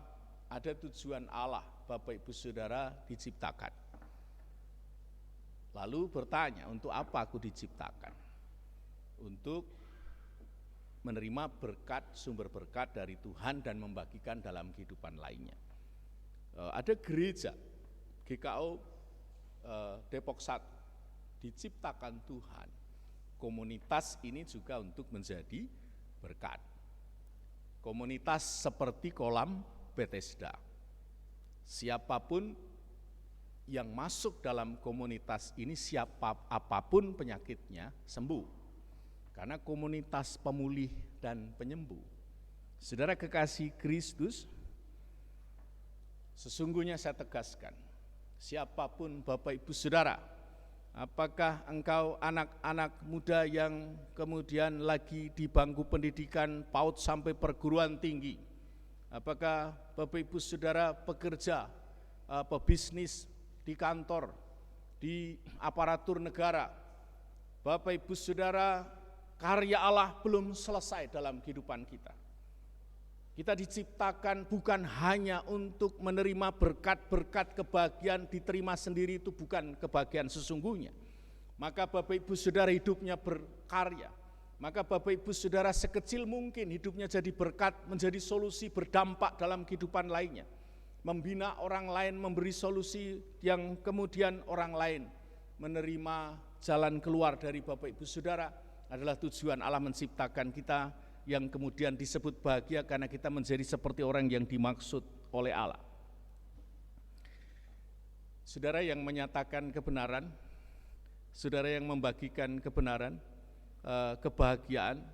S5: ada tujuan Allah Bapak Ibu Saudara diciptakan. Lalu bertanya, untuk apa aku diciptakan? Untuk menerima berkat, sumber berkat dari Tuhan dan membagikan dalam kehidupan lainnya. Ada gereja GKO Depok 1 diciptakan Tuhan. Komunitas ini juga untuk menjadi berkat. Komunitas seperti kolam Bethesda. Siapapun yang masuk dalam komunitas ini, apapun penyakitnya sembuh. Karena komunitas pemulih dan penyembuh. Saudara kekasih Kristus, sesungguhnya saya tegaskan, siapapun Bapak Ibu Saudara, apakah engkau anak-anak muda yang kemudian lagi di bangku pendidikan PAUD sampai perguruan tinggi, apakah Bapak Ibu Saudara pekerja, pebisnis di kantor, di aparatur negara, Bapak Ibu Saudara, karya Allah belum selesai dalam kehidupan kita. Kita diciptakan bukan hanya untuk menerima berkat-berkat kebahagiaan diterima sendiri, itu bukan kebahagiaan sesungguhnya. Maka Bapak Ibu Saudara hidupnya berkarya. Maka Bapak Ibu Saudara sekecil mungkin hidupnya jadi berkat, menjadi solusi, berdampak dalam kehidupan lainnya. Membina orang lain, memberi solusi yang kemudian orang lain menerima jalan keluar dari Bapak Ibu Saudara, adalah tujuan Allah menciptakan kita yang kemudian disebut bahagia karena kita menjadi seperti orang yang dimaksud oleh Allah. Saudara yang menyatakan kebenaran, saudara yang membagikan kebenaran, kebahagiaan,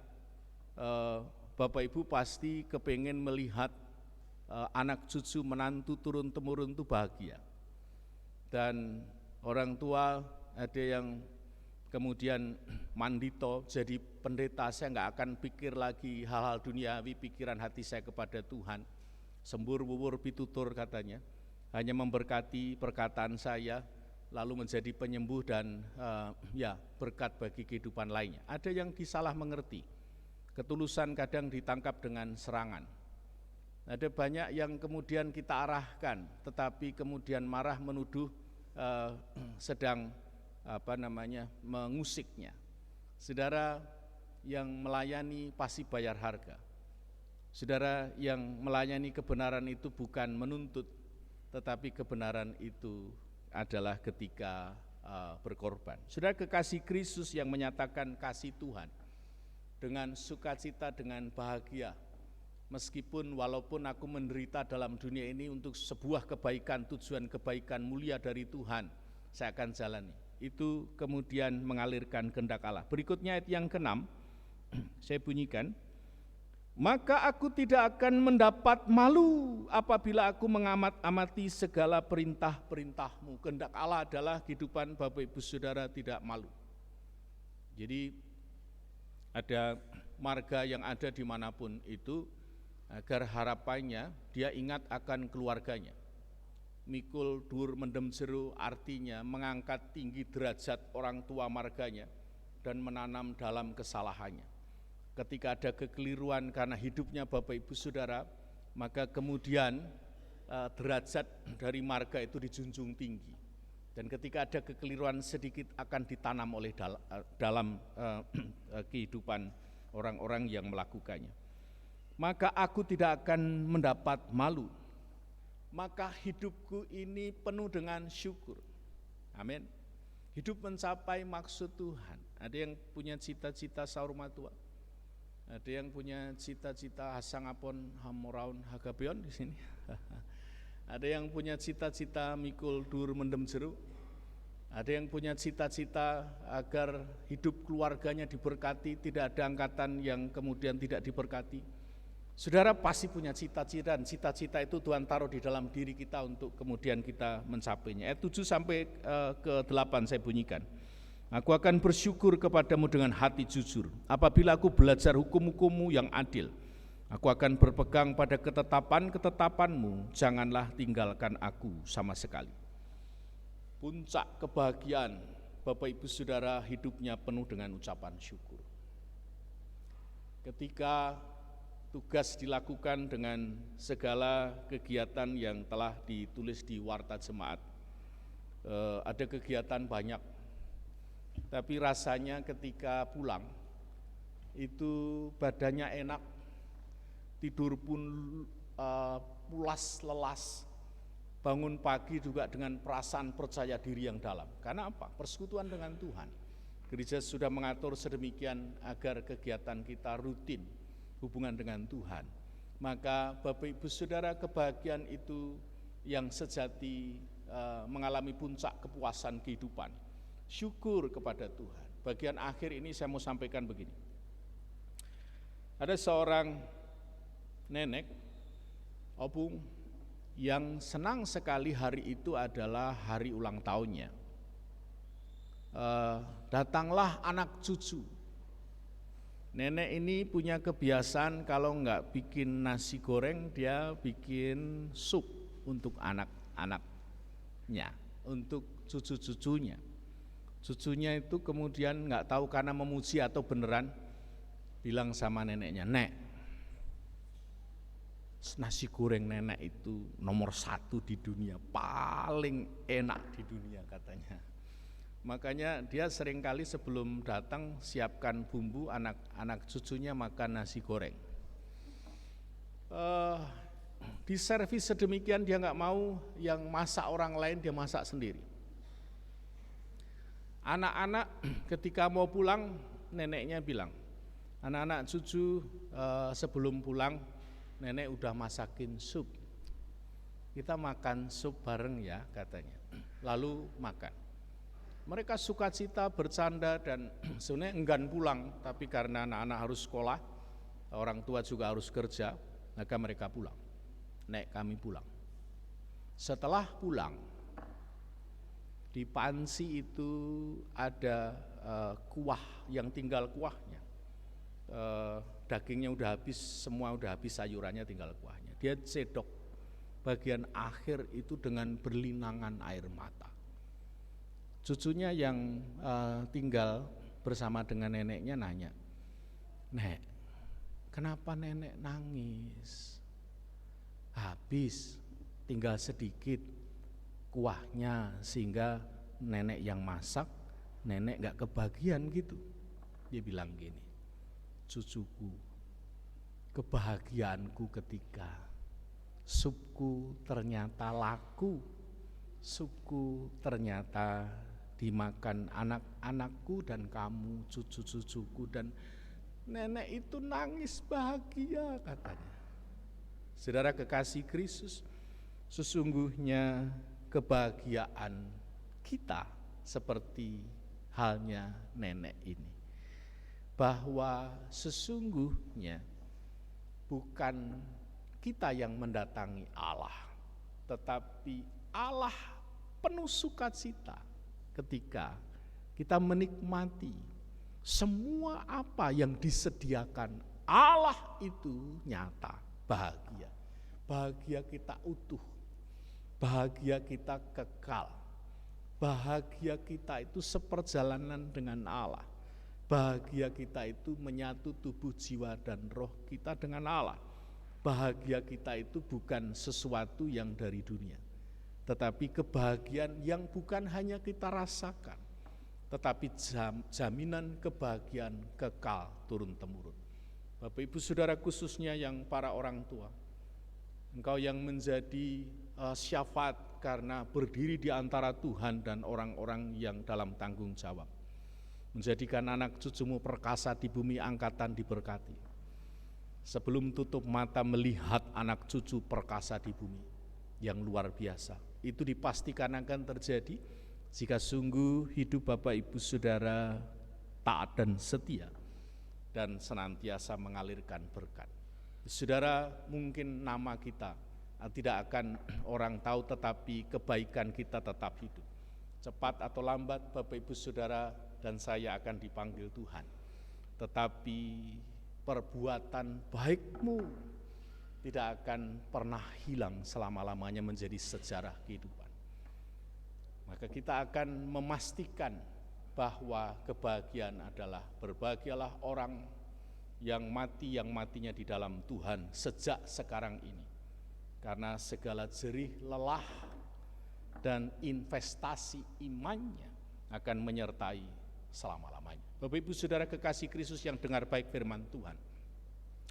S5: Bapak Ibu pasti kepengen melihat anak cucu, menantu, turun-temurun itu bahagia. Dan orang tua ada yang kemudian mandito jadi pendeta, saya nggak akan pikir lagi hal-hal duniawi, pikiran hati saya kepada Tuhan. Sembur wuwur pitutur katanya, hanya memberkati perkataan saya, lalu menjadi penyembuh dan berkat bagi kehidupan lainnya. Ada yang disalah mengerti, ketulusan kadang ditangkap dengan serangan. Ada banyak yang kemudian kita arahkan, tetapi kemudian marah menuduh sedang mengusiknya. Saudara yang melayani pasti bayar harga. Saudara yang melayani kebenaran itu bukan menuntut, tetapi kebenaran itu adalah ketika berkorban. Saudara kekasih Kristus yang menyatakan kasih Tuhan dengan sukacita, dengan bahagia, meskipun walaupun aku menderita dalam dunia ini untuk sebuah kebaikan, tujuan kebaikan mulia dari Tuhan, saya akan jalani. Itu kemudian mengalirkan kehendak Allah. Berikutnya ayat yang ke-6, saya bunyikan, maka aku tidak akan mendapat malu apabila aku mengamat-amati segala perintah-perintahmu. Kehendak Allah adalah kehidupan Bapak Ibu Saudara tidak malu. Jadi ada marga yang ada dimanapun itu, agar harapannya dia ingat akan keluarganya. Mikul dur mendem jero artinya mengangkat tinggi derajat orang tua marganya dan menanam dalam kesalahannya. Ketika ada kekeliruan karena hidupnya Bapak Ibu Saudara, maka kemudian derajat dari marga itu dijunjung tinggi. Dan ketika ada kekeliruan sedikit akan ditanam oleh dalam kehidupan orang-orang yang melakukannya. Maka aku tidak akan mendapat malu. Maka hidupku ini penuh dengan syukur. Amin. Hidup mencapai maksud Tuhan. Ada yang punya cita-cita saurmatua. Ada yang punya cita-cita hasangapon hamoraun hagabeon di sini. Ada yang punya cita-cita mikul dur mendem jeruk. Ada yang punya cita-cita agar hidup keluarganya diberkati, tidak ada angkatan yang kemudian tidak diberkati. Saudara pasti punya cita-cita, dan cita-cita itu Tuhan taruh di dalam diri kita untuk kemudian kita mencapainya. Ayat 7 sampai ke 8 saya bunyikan. Aku akan bersyukur kepadamu dengan hati jujur, apabila aku belajar hukum-hukummu yang adil. Aku akan berpegang pada ketetapan-ketetapanmu, janganlah tinggalkan aku sama sekali. Puncak kebahagiaan Bapak Ibu Saudara hidupnya penuh dengan ucapan syukur. Ketika tugas dilakukan dengan segala kegiatan yang telah ditulis di Warta Jemaat, ada kegiatan banyak, tapi rasanya ketika pulang itu badannya enak, tidur pun pulas lelas, bangun pagi juga dengan perasaan percaya diri yang dalam. Karena apa? Persekutuan dengan Tuhan. Gereja sudah mengatur sedemikian agar kegiatan kita rutin hubungan dengan Tuhan. Maka Bapak Ibu Saudara, kebahagiaan itu yang sejati mengalami puncak kepuasan kehidupan. Syukur kepada Tuhan. Bagian akhir ini saya mau sampaikan begini. Ada seorang nenek opung yang senang sekali hari itu adalah hari ulang tahunnya. Datanglah anak cucu. Nenek ini punya kebiasaan kalau enggak bikin nasi goreng, dia bikin sup untuk anak-anaknya, untuk cucu-cucunya. Cucunya itu kemudian enggak tahu karena memuji atau beneran, bilang sama neneknya, "Nek, nasi goreng nenek itu nomor 1 di dunia, paling enak di dunia," katanya. Makanya dia seringkali sebelum datang siapkan bumbu, anak-anak cucunya makan nasi goreng. Diservis sedemikian, dia nggak mau yang masak orang lain, dia masak sendiri. Anak-anak ketika mau pulang, neneknya bilang, "Anak-anak cucu, sebelum pulang nenek udah masakin sup. Kita makan sup bareng ya," katanya. Lalu makan. Mereka sukacita, bercanda, dan sebenarnya enggan pulang, tapi karena anak-anak harus sekolah, orang tua juga harus kerja, maka mereka pulang. "Nek, kami pulang." Setelah pulang, di panci itu ada kuah, yang tinggal kuahnya. Dagingnya udah habis, semua udah habis, sayurannya tinggal kuahnya. Dia cedok bagian akhir itu dengan berlinangan air mata. Cucunya yang tinggal bersama dengan neneknya nanya, "Nek, kenapa nenek nangis? Habis, tinggal sedikit kuahnya sehingga nenek yang masak, nenek gak kebagian gitu." Dia bilang gini, "Cucuku, kebahagiaanku ketika supku ternyata laku, supku ternyata dimakan anak-anakku dan kamu, cucu-cucuku, dan nenek itu nangis bahagia," katanya. Saudara kekasih Kristus, sesungguhnya kebahagiaan kita seperti halnya nenek ini, bahwa sesungguhnya bukan kita yang mendatangi Allah, tetapi Allah penuh sukacita ketika kita menikmati semua apa yang disediakan Allah itu nyata. Bahagia kita utuh, bahagia kita kekal, bahagia kita itu seperjalanan dengan Allah, bahagia kita itu menyatu tubuh, jiwa, dan roh kita dengan Allah. Bahagia kita itu bukan sesuatu yang dari dunia, tetapi kebahagiaan yang bukan hanya kita rasakan, tetapi jaminan kebahagiaan kekal turun-temurun. Bapak Ibu Saudara, khususnya yang para orang tua, engkau yang menjadi syafaat karena berdiri di antara Tuhan dan orang-orang yang dalam tanggung jawab, menjadikan anak cucumu perkasa di bumi angkatan diberkati. Sebelum tutup mata melihat anak cucu perkasa di bumi yang luar biasa, itu dipastikan akan terjadi jika sungguh hidup Bapak Ibu Saudara taat dan setia dan senantiasa mengalirkan berkat. Saudara, mungkin nama kita tidak akan orang tahu, tetapi kebaikan kita tetap hidup. Cepat atau lambat Bapak Ibu Saudara dan saya akan dipanggil Tuhan, tetapi perbuatan baikmu tidak akan pernah hilang selama-lamanya menjadi sejarah kehidupan. Maka kita akan memastikan bahwa kebahagiaan adalah berbahagialah orang yang matinya di dalam Tuhan sejak sekarang ini, karena segala jerih lelah dan investasi imannya akan menyertai selama-lamanya. Bapak Ibu Saudara kekasih Kristus yang dengar baik firman Tuhan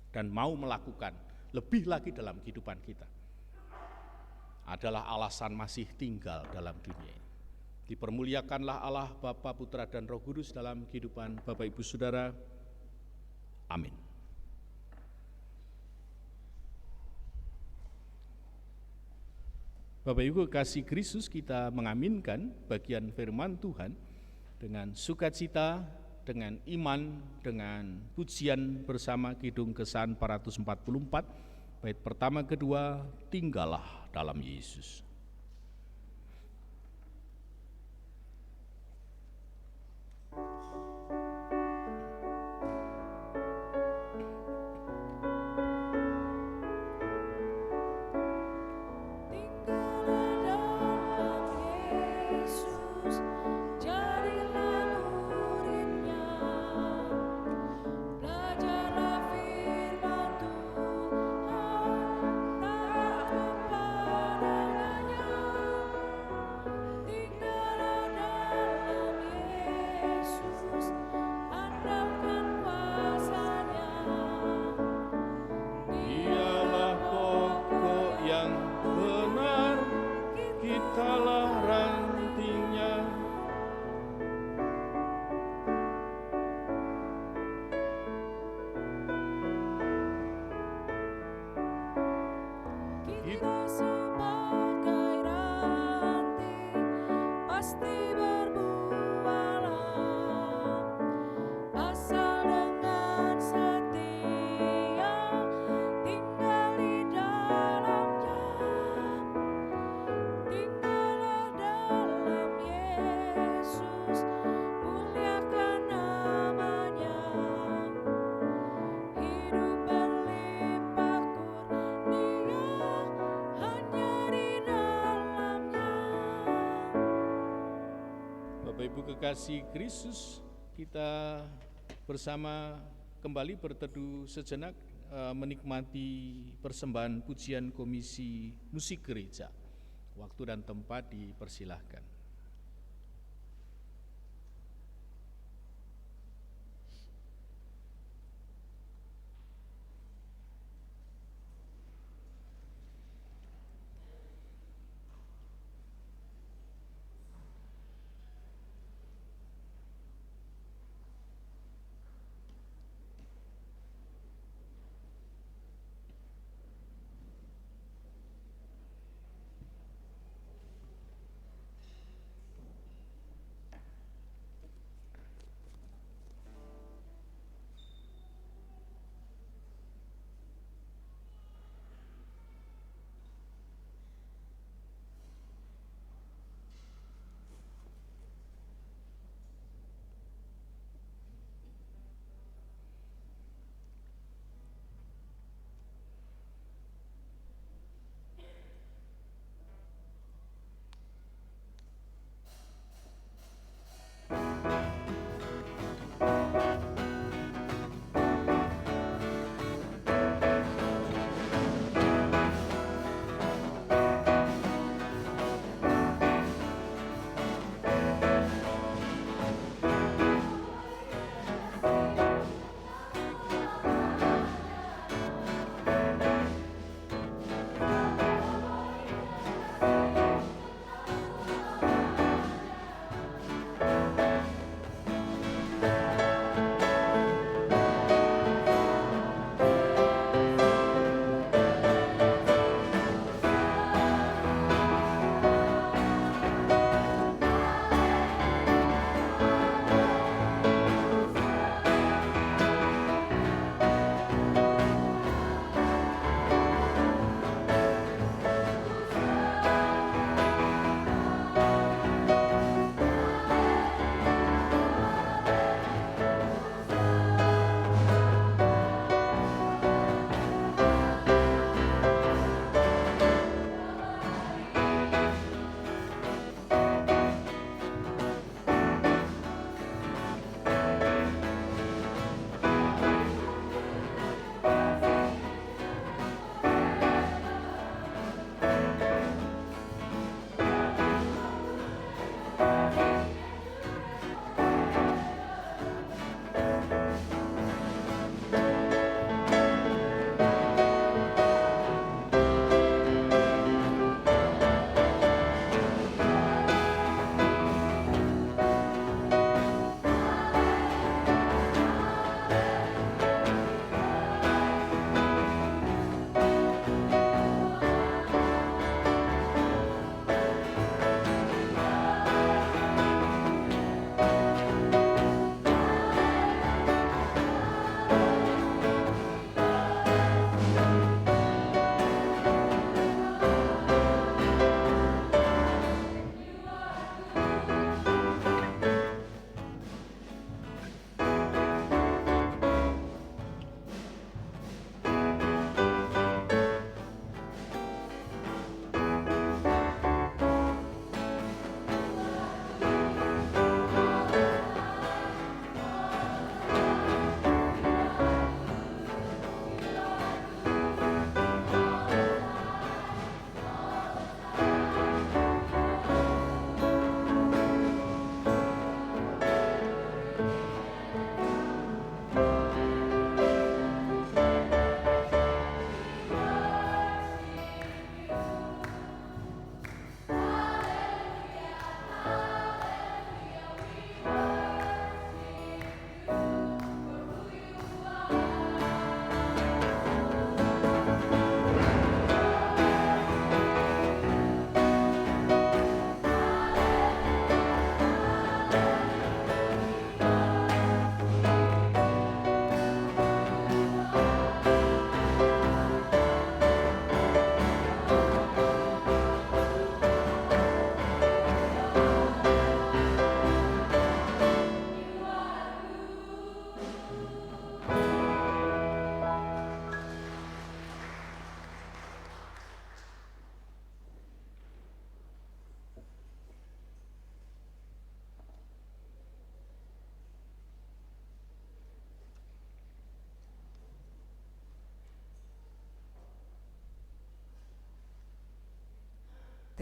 S5: dan mau melakukan lebih lagi dalam kehidupan kita, adalah alasan masih tinggal dalam dunia ini. Dipermuliakanlah Allah Bapa, Putra, dan Roh Kudus dalam kehidupan Bapak Ibu Saudara. Amin. Bapak Ibu kasih Kristus, kita mengaminkan bagian firman Tuhan dengan sukacita, dengan iman, dengan pujian bersama Kidung Kesan 444, bait pertama kedua, tinggallah dalam Yesus.
S4: Belajarlah firman Tuhan, tak lupa
S3: Ibu kekasih Kristus, kita bersama kembali berteduh sejenak menikmati persembahan pujian Komisi Musik Gereja. Waktu dan tempat dipersilahkan.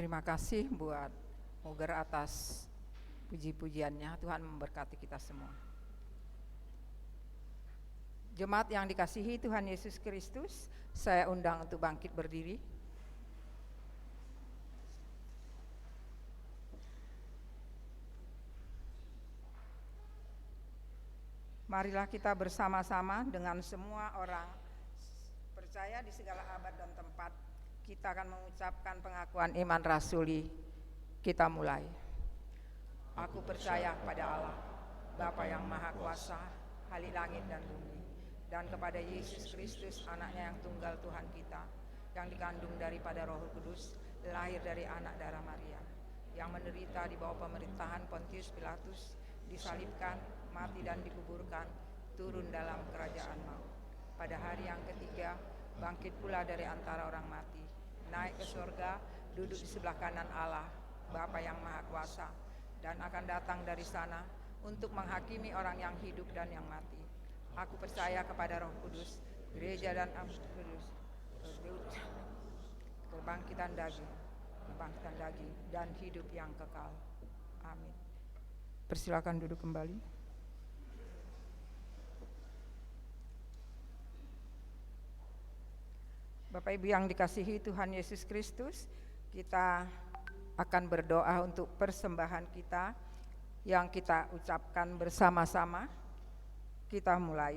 S2: Terima kasih buat Muger atas puji-pujiannya. Tuhan memberkati kita semua. Jemaat yang dikasihi Tuhan Yesus Kristus, saya undang untuk bangkit berdiri. Marilah kita bersama-sama dengan semua orang percaya di segala abad dan tempat, kita akan mengucapkan pengakuan iman rasuli. Kita mulai. Aku percaya kepada Allah, Bapa yang Maha Kuasa, Khalik langit dan bumi, dan kepada Yesus Kristus, anaknya yang tunggal Tuhan kita, yang dikandung daripada Roh Kudus, lahir dari anak darah Maria, yang menderita di bawah pemerintahan Pontius Pilatus, disalibkan, mati dan dikuburkan, turun dalam kerajaan maut. Pada hari yang ketiga, bangkit pula dari antara orang mati, naik ke surga, duduk di sebelah kanan Allah, Bapa yang Maha Kuasa, dan akan datang dari sana untuk menghakimi orang yang hidup dan yang mati. Aku percaya kepada Roh Kudus, gereja dan kudus, kebangkitan daging, dan hidup yang kekal. Amin. Persilakan duduk kembali. Bapak Ibu yang dikasihi Tuhan Yesus Kristus, kita akan berdoa untuk persembahan kita yang kita ucapkan bersama-sama. Kita mulai.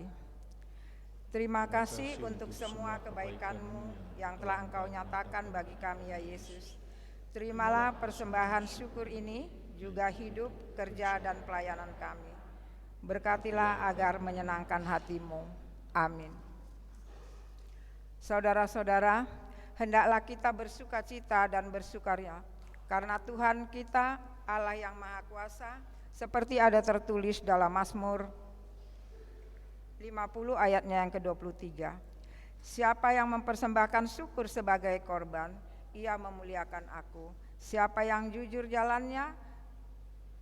S2: Terima kasih untuk semua kebaikan-Mu yang telah Engkau nyatakan bagi kami ya Yesus. Terimalah persembahan syukur ini, juga hidup, kerja, dan pelayanan kami. Berkatilah agar menyenangkan hati-Mu. Amin. Saudara-saudara, hendaklah kita bersukacita dan bersukaria, karena Tuhan kita, Allah yang Maha Kuasa, seperti ada tertulis dalam Mazmur 50 ayatnya yang ke-23. Siapa yang mempersembahkan syukur sebagai korban, ia memuliakan aku. Siapa yang jujur jalannya,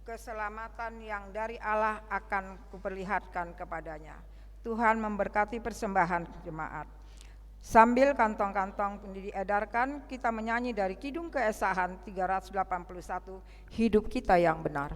S2: keselamatan yang dari Allah akan kuperlihatkan kepadanya. Tuhan memberkati persembahan jemaat. Sambil kantong-kantong diedarkan, kita menyanyi dari Kidung Keesahan 381, Hidup Kita Yang Benar.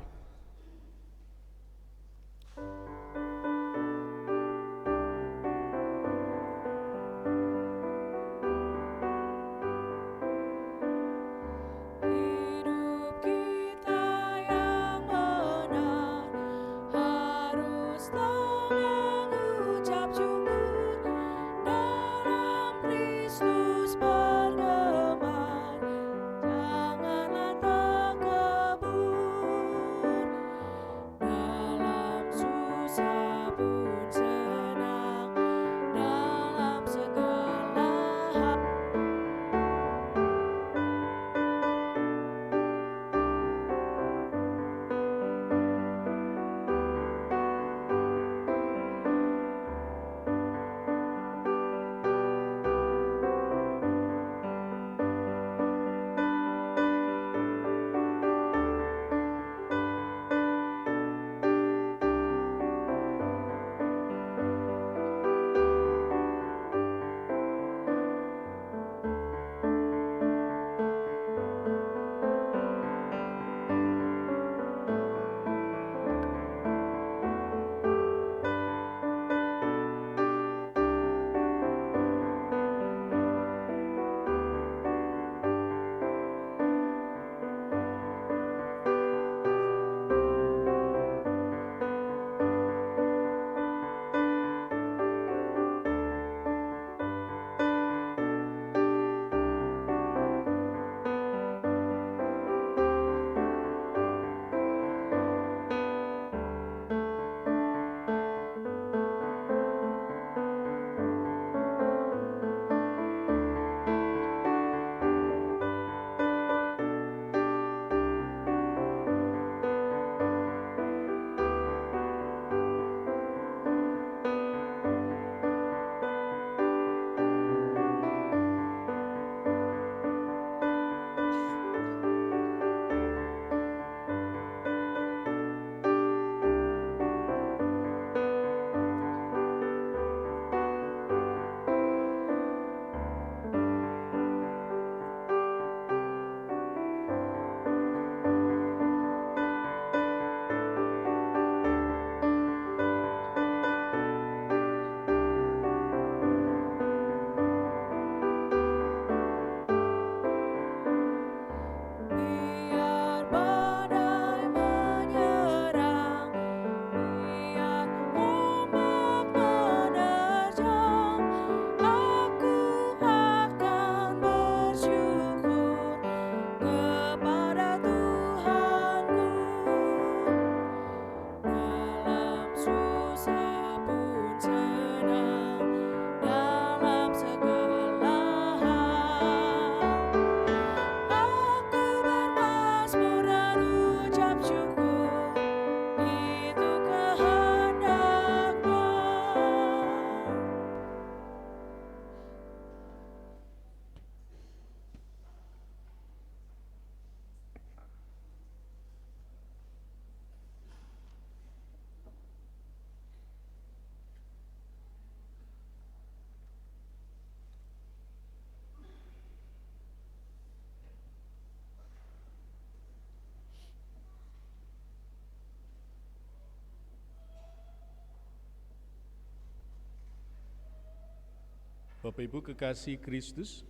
S3: Bapak Ibu kekasih Kristus,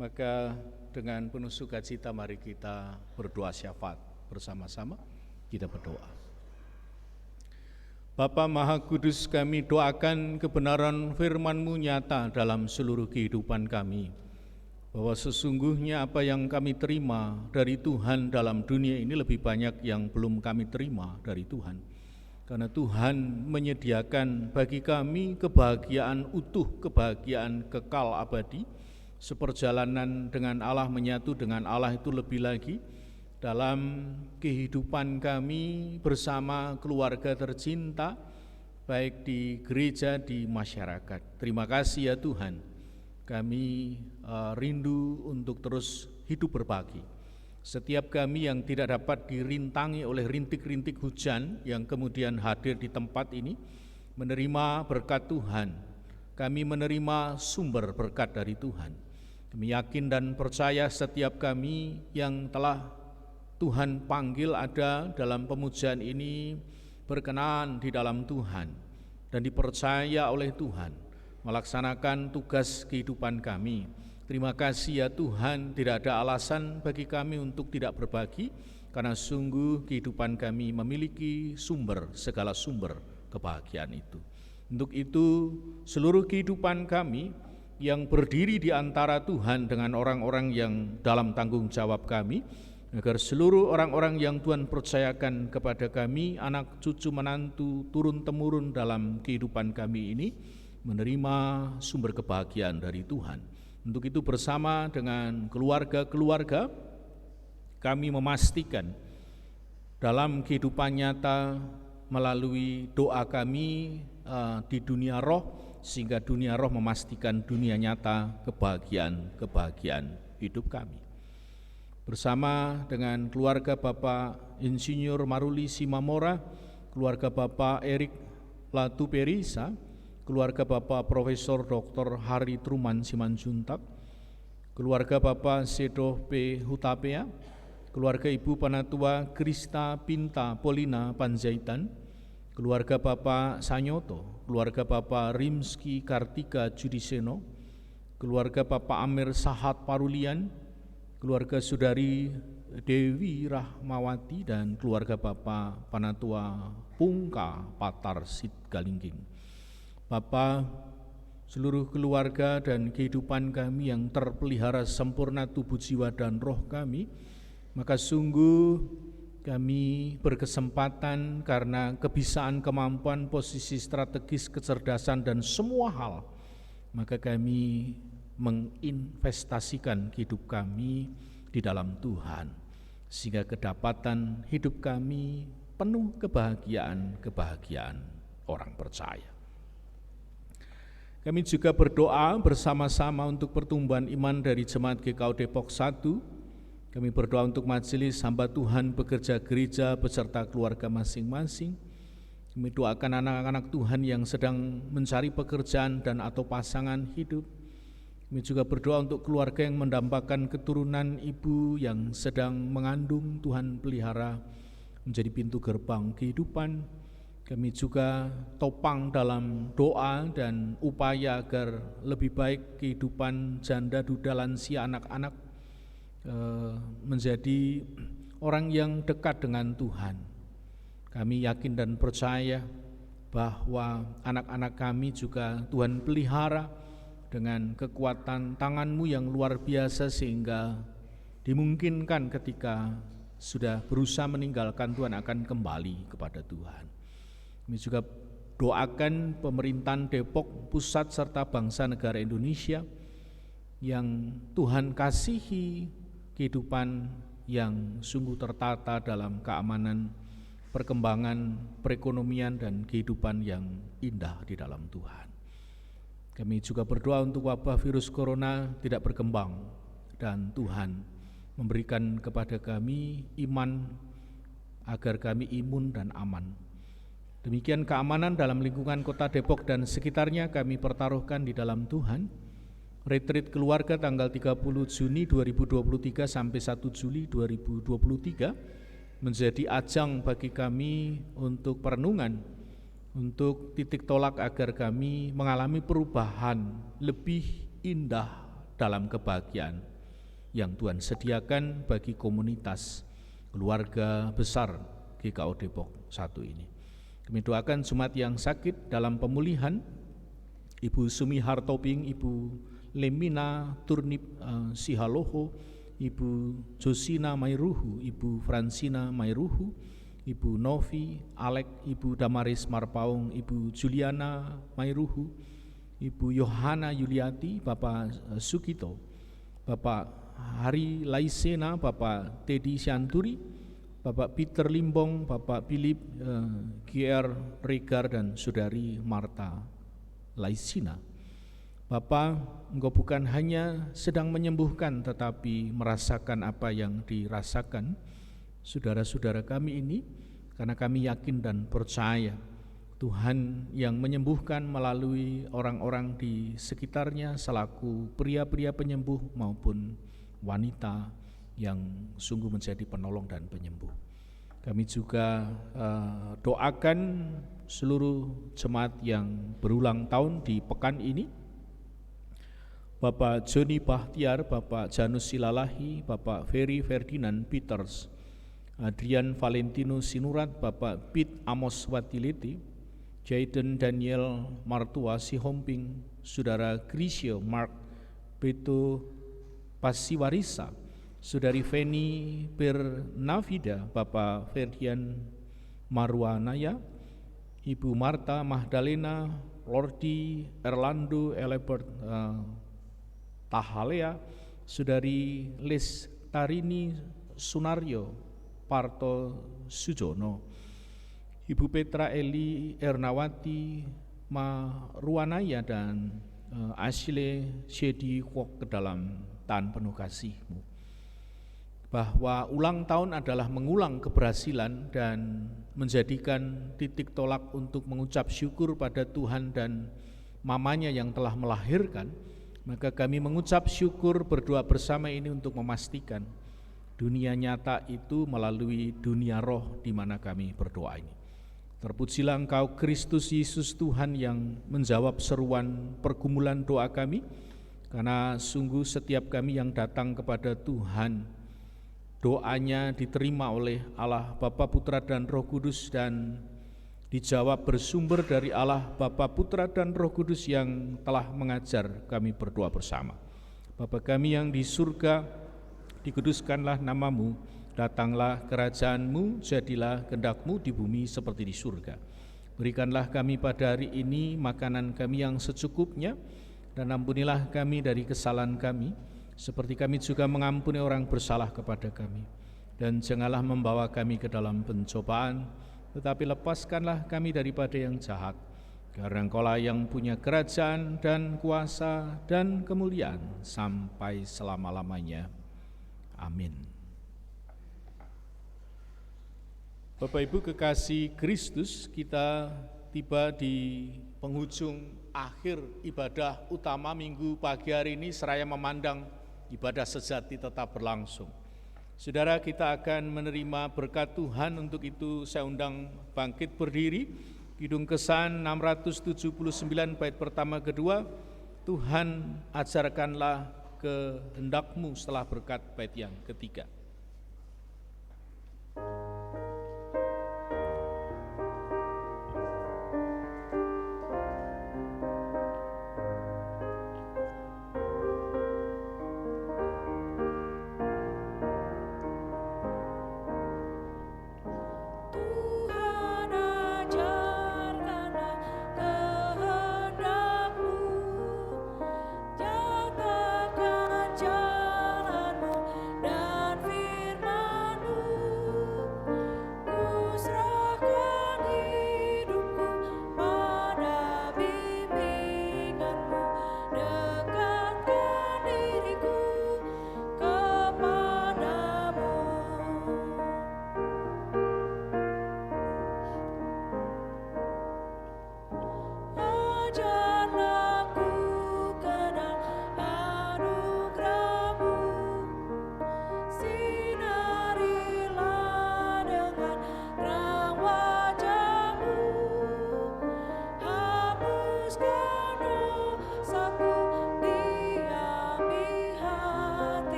S3: maka dengan penuh sukacita mari kita berdoa syafaat bersama-sama. Kita berdoa. Bapa Maha Kudus, kami doakan kebenaran firman-Mu nyata dalam seluruh kehidupan kami, bahwa sesungguhnya apa yang kami terima dari Tuhan dalam dunia ini lebih banyak yang belum kami terima dari Tuhan. Karena Tuhan menyediakan bagi kami kebahagiaan utuh, kebahagiaan kekal abadi, seperjalanan dengan Allah, menyatu dengan Allah itu lebih lagi dalam kehidupan kami bersama keluarga tercinta, baik di gereja, di masyarakat. Terima kasih ya Tuhan, kami rindu untuk terus hidup berbagi. Setiap kami yang tidak dapat dirintangi oleh rintik-rintik hujan yang kemudian hadir di tempat ini, menerima berkat Tuhan. Kami menerima sumber berkat dari Tuhan. Kami yakin dan percaya setiap kami yang telah Tuhan panggil ada dalam pemujaan ini berkenan di dalam Tuhan dan dipercaya oleh Tuhan melaksanakan tugas kehidupan kami. Terima kasih ya Tuhan, tidak ada alasan bagi kami untuk tidak berbagi, karena sungguh kehidupan kami memiliki sumber, segala sumber kebahagiaan itu. Untuk itu seluruh kehidupan kami yang berdiri di antara Tuhan dengan orang-orang yang dalam tanggung jawab kami, agar seluruh orang-orang yang Tuhan percayakan kepada kami, anak cucu menantu turun-temurun dalam kehidupan kami ini, menerima sumber kebahagiaan dari Tuhan. Untuk itu bersama dengan keluarga-keluarga kami memastikan dalam kehidupan nyata melalui doa kami di dunia roh, sehingga dunia roh memastikan dunia nyata kebahagiaan hidup kami. Bersama dengan keluarga Bapak Insinyur Maruli Simamora, keluarga Bapak Erik Latuperisa, keluarga Bapak Profesor Dr. Hari Truman Simanjuntak, keluarga Bapak Sedoh P. Hutapea, keluarga Ibu Panatua Krista Pinta Polina Panjaitan, keluarga Bapak Sanyoto, keluarga Bapak Rimski Kartika Judiseno, keluarga Bapak Amir Sahat Parulian, keluarga Saudari Dewi Rahmawati, dan keluarga Bapak Panatua Pungka Patar Sidgalingging. Bapa, seluruh keluarga dan kehidupan kami yang terpelihara sempurna tubuh, jiwa, dan roh kami, maka sungguh kami berkesempatan karena kebisaan, kemampuan, posisi strategis, kecerdasan, dan semua hal, maka kami menginvestasikan hidup kami di dalam Tuhan, sehingga kedapatan hidup kami penuh kebahagiaan orang percaya. Kami juga berdoa bersama-sama untuk pertumbuhan iman dari Jemaat GKU Depok 1. Kami berdoa untuk majelis hamba Tuhan, pekerja gereja, beserta keluarga masing-masing. Kami doakan anak-anak Tuhan yang sedang mencari pekerjaan dan atau pasangan hidup. Kami juga berdoa untuk keluarga yang mendambakan keturunan, ibu yang sedang mengandung, Tuhan pelihara menjadi pintu gerbang kehidupan. Kami juga topang dalam doa dan upaya agar lebih baik kehidupan janda, duda, lansia, anak-anak menjadi orang yang dekat dengan Tuhan. Kami yakin dan percaya bahwa anak-anak kami juga Tuhan pelihara dengan kekuatan tangan-Mu yang luar biasa, sehingga dimungkinkan ketika sudah berusaha meninggalkan Tuhan akan kembali kepada Tuhan. Kami juga doakan pemerintahan Depok Pusat serta bangsa negara Indonesia yang Tuhan kasihi kehidupan yang sungguh tertata dalam keamanan, perkembangan perekonomian, dan kehidupan yang indah di dalam Tuhan. Kami juga berdoa untuk wabah virus corona tidak berkembang, dan Tuhan memberikan kepada kami iman agar kami imun dan aman. Demikian keamanan dalam lingkungan kota Depok dan sekitarnya kami pertaruhkan di dalam Tuhan. Retreat keluarga tanggal 30 Juni 2023 sampai 1 Juli 2023 menjadi ajang bagi kami untuk perenungan,
S5: untuk titik tolak agar kami mengalami perubahan lebih indah dalam kebahagiaan yang Tuhan sediakan bagi komunitas keluarga besar GKO Depok 1 ini. Kami doakan jemaat yang sakit dalam pemulihan, Ibu Sumi Hartoping, Ibu Lemina Turnip Sihaloho, Ibu Josina Mairuhu, Ibu Fransina Mairuhu, Ibu Novi Alek, Ibu Damaris Marpaung, Ibu Juliana Mairuhu, Ibu Yohana Yuliati, Bapak Sukito, Bapak Hari Laisena, Bapak Teddy Sianturi, Bapak Peter Limbong, Bapak Philip GR Regar, dan Saudari Marta Laisina. Bapa, Engkau bukan hanya sedang menyembuhkan, tetapi merasakan apa yang dirasakan saudara-saudara kami ini, karena kami yakin dan percaya Tuhan yang menyembuhkan melalui orang-orang di sekitarnya selaku pria-pria penyembuh maupun wanita yang sungguh menjadi penolong dan penyembuh. Kami juga doakan seluruh jemaat yang berulang tahun di pekan ini, Bapak Joni Bahtiar, Bapak Janus Silalahi, Bapak Ferry Ferdinand Peters, Adrian Valentino Sinurat, Bapak Pit Amos Watiliti, Jaden Daniel Martua Sihomping, Saudara Grisio Mark Beto Pasiwarisa, Saudari Feni Bernavida, Bapak Ferdian Marwanaya, Ibu Marta Magdalena, Lordi Erlando Elebert Tahalea, Saudari Lestarini Sunaryo Parto Sujono, Ibu Petra Eli Ernawati Maruanaya, dan Ashley Shedi Kwok ke dalam tahan penuh kasih-Mu. Bahwa ulang tahun adalah mengulang keberhasilan dan menjadikan titik tolak untuk mengucap syukur pada Tuhan dan mamanya yang telah melahirkan, maka kami mengucap syukur berdoa bersama ini untuk memastikan dunia nyata itu melalui dunia roh di mana kami berdoa ini. Terpujilah Engkau Kristus Yesus Tuhan yang menjawab seruan pergumulan doa kami, karena sungguh setiap kami yang datang kepada Tuhan, doanya diterima oleh Allah Bapa, Putra, dan Roh Kudus, dan dijawab bersumber dari Allah Bapa, Putra, dan Roh Kudus yang telah mengajar kami berdoa bersama. Bapa kami yang di surga, dikuduskanlah nama-Mu, datanglah kerajaan-Mu, jadilah kehendak-Mu di bumi seperti di surga. Berikanlah kami pada hari ini makanan kami yang secukupnya, dan ampunilah kami dari kesalahan kami, seperti kami juga mengampuni orang bersalah kepada kami. Dan janganlah membawa kami ke dalam pencobaan, tetapi lepaskanlah kami daripada yang jahat, karena Engkaulah yang punya kerajaan dan kuasa dan kemuliaan sampai selama-lamanya. Amin. Bapak Ibu kekasih Kristus, kita tiba di penghujung akhir ibadah utama minggu pagi hari ini, seraya memandang ibadah sejati tetap berlangsung. Saudara, kita akan menerima berkat Tuhan. Untuk itu saya undang bangkit berdiri. Kidung Kesan 679 bait pertama kedua, Tuhan ajarkanlah kehendak-Mu, setelah berkat bait yang ketiga.
S4: Nyatakan jalan-Mu dan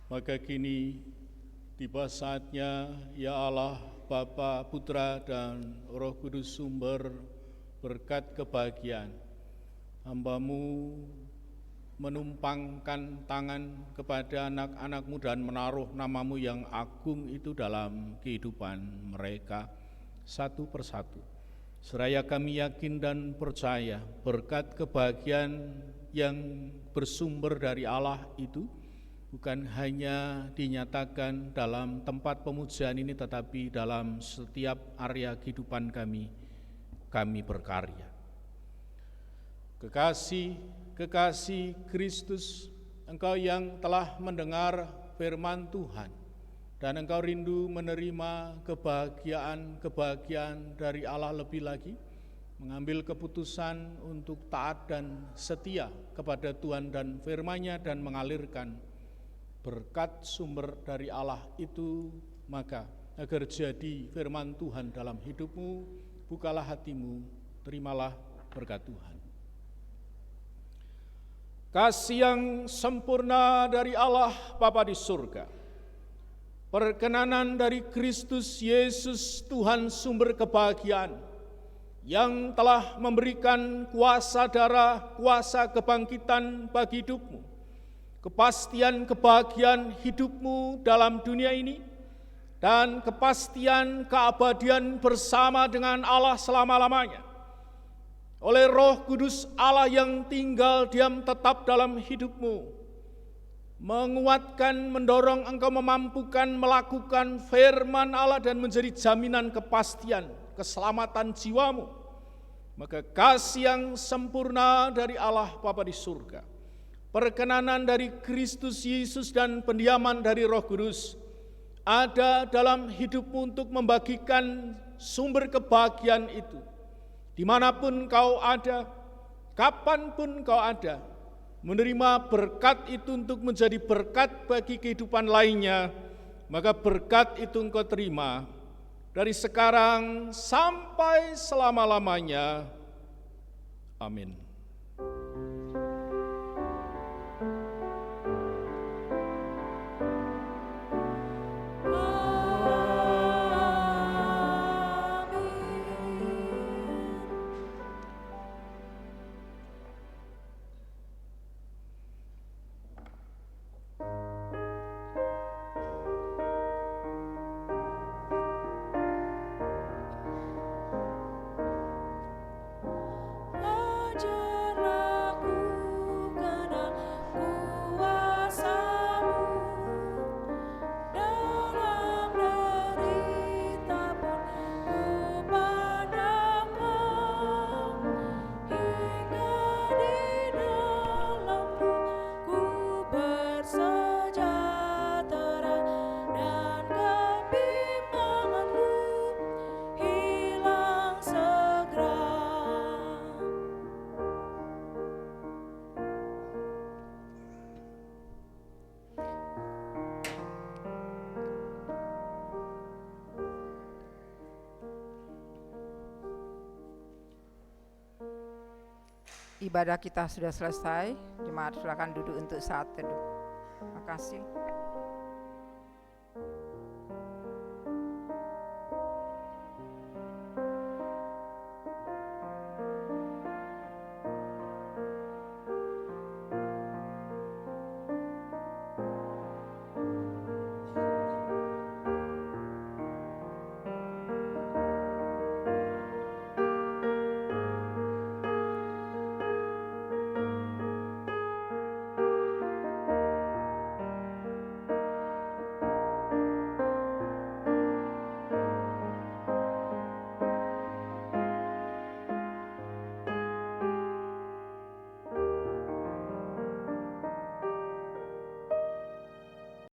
S3: Maka kini tiba saatnya, ya Allah, Bapa, Putra, dan Roh Kudus, sumber berkat kebahagiaan, hamba-Mu menumpangkan tangan kepada anak-anak-Mu dan menaruh nama-Mu yang agung itu dalam kehidupan mereka satu persatu. Seraya kami yakin dan percaya berkat kebahagiaan yang bersumber dari Allah itu bukan hanya dinyatakan dalam tempat pemujaan ini, tetapi dalam setiap area kehidupan kami berkarya. Kekasih Kristus, Engkau yang telah mendengar firman Tuhan, dan Engkau rindu menerima kebahagiaan dari Allah, lebih lagi mengambil keputusan untuk taat dan setia kepada Tuhan dan firman-Nya dan mengalirkan berkat sumber dari Allah itu. Maka agar jadi firman Tuhan dalam hidupmu, bukalah hatimu, terimalah berkat Tuhan. Kasih yang sempurna dari Allah Bapa di surga, perkenanan dari Kristus Yesus Tuhan sumber kebahagiaan, yang telah memberikan kuasa darah, kuasa kebangkitan bagi hidupmu, kepastian kebahagiaan hidupmu dalam dunia ini, dan kepastian keabadian bersama dengan Allah selama-lamanya. Oleh Roh Kudus Allah yang tinggal diam tetap dalam hidupmu, menguatkan, mendorong engkau memampukan melakukan firman Allah dan menjadi jaminan kepastian keselamatan jiwamu. Maka kasih yang sempurna dari Allah Bapa di surga, perkenanan dari Kristus Yesus dan pendiaman dari Roh Kudus ada dalam hidupmu untuk membagikan sumber kebahagiaan itu. Dimanapun kau ada, kapanpun kau ada, menerima berkat itu untuk menjadi berkat bagi kehidupan lainnya, maka berkat itu engkau terima dari sekarang sampai selama-lamanya. Amin.
S2: Ibadah kita sudah selesai. Jemaat silakan duduk untuk saat teduh. Terima kasih.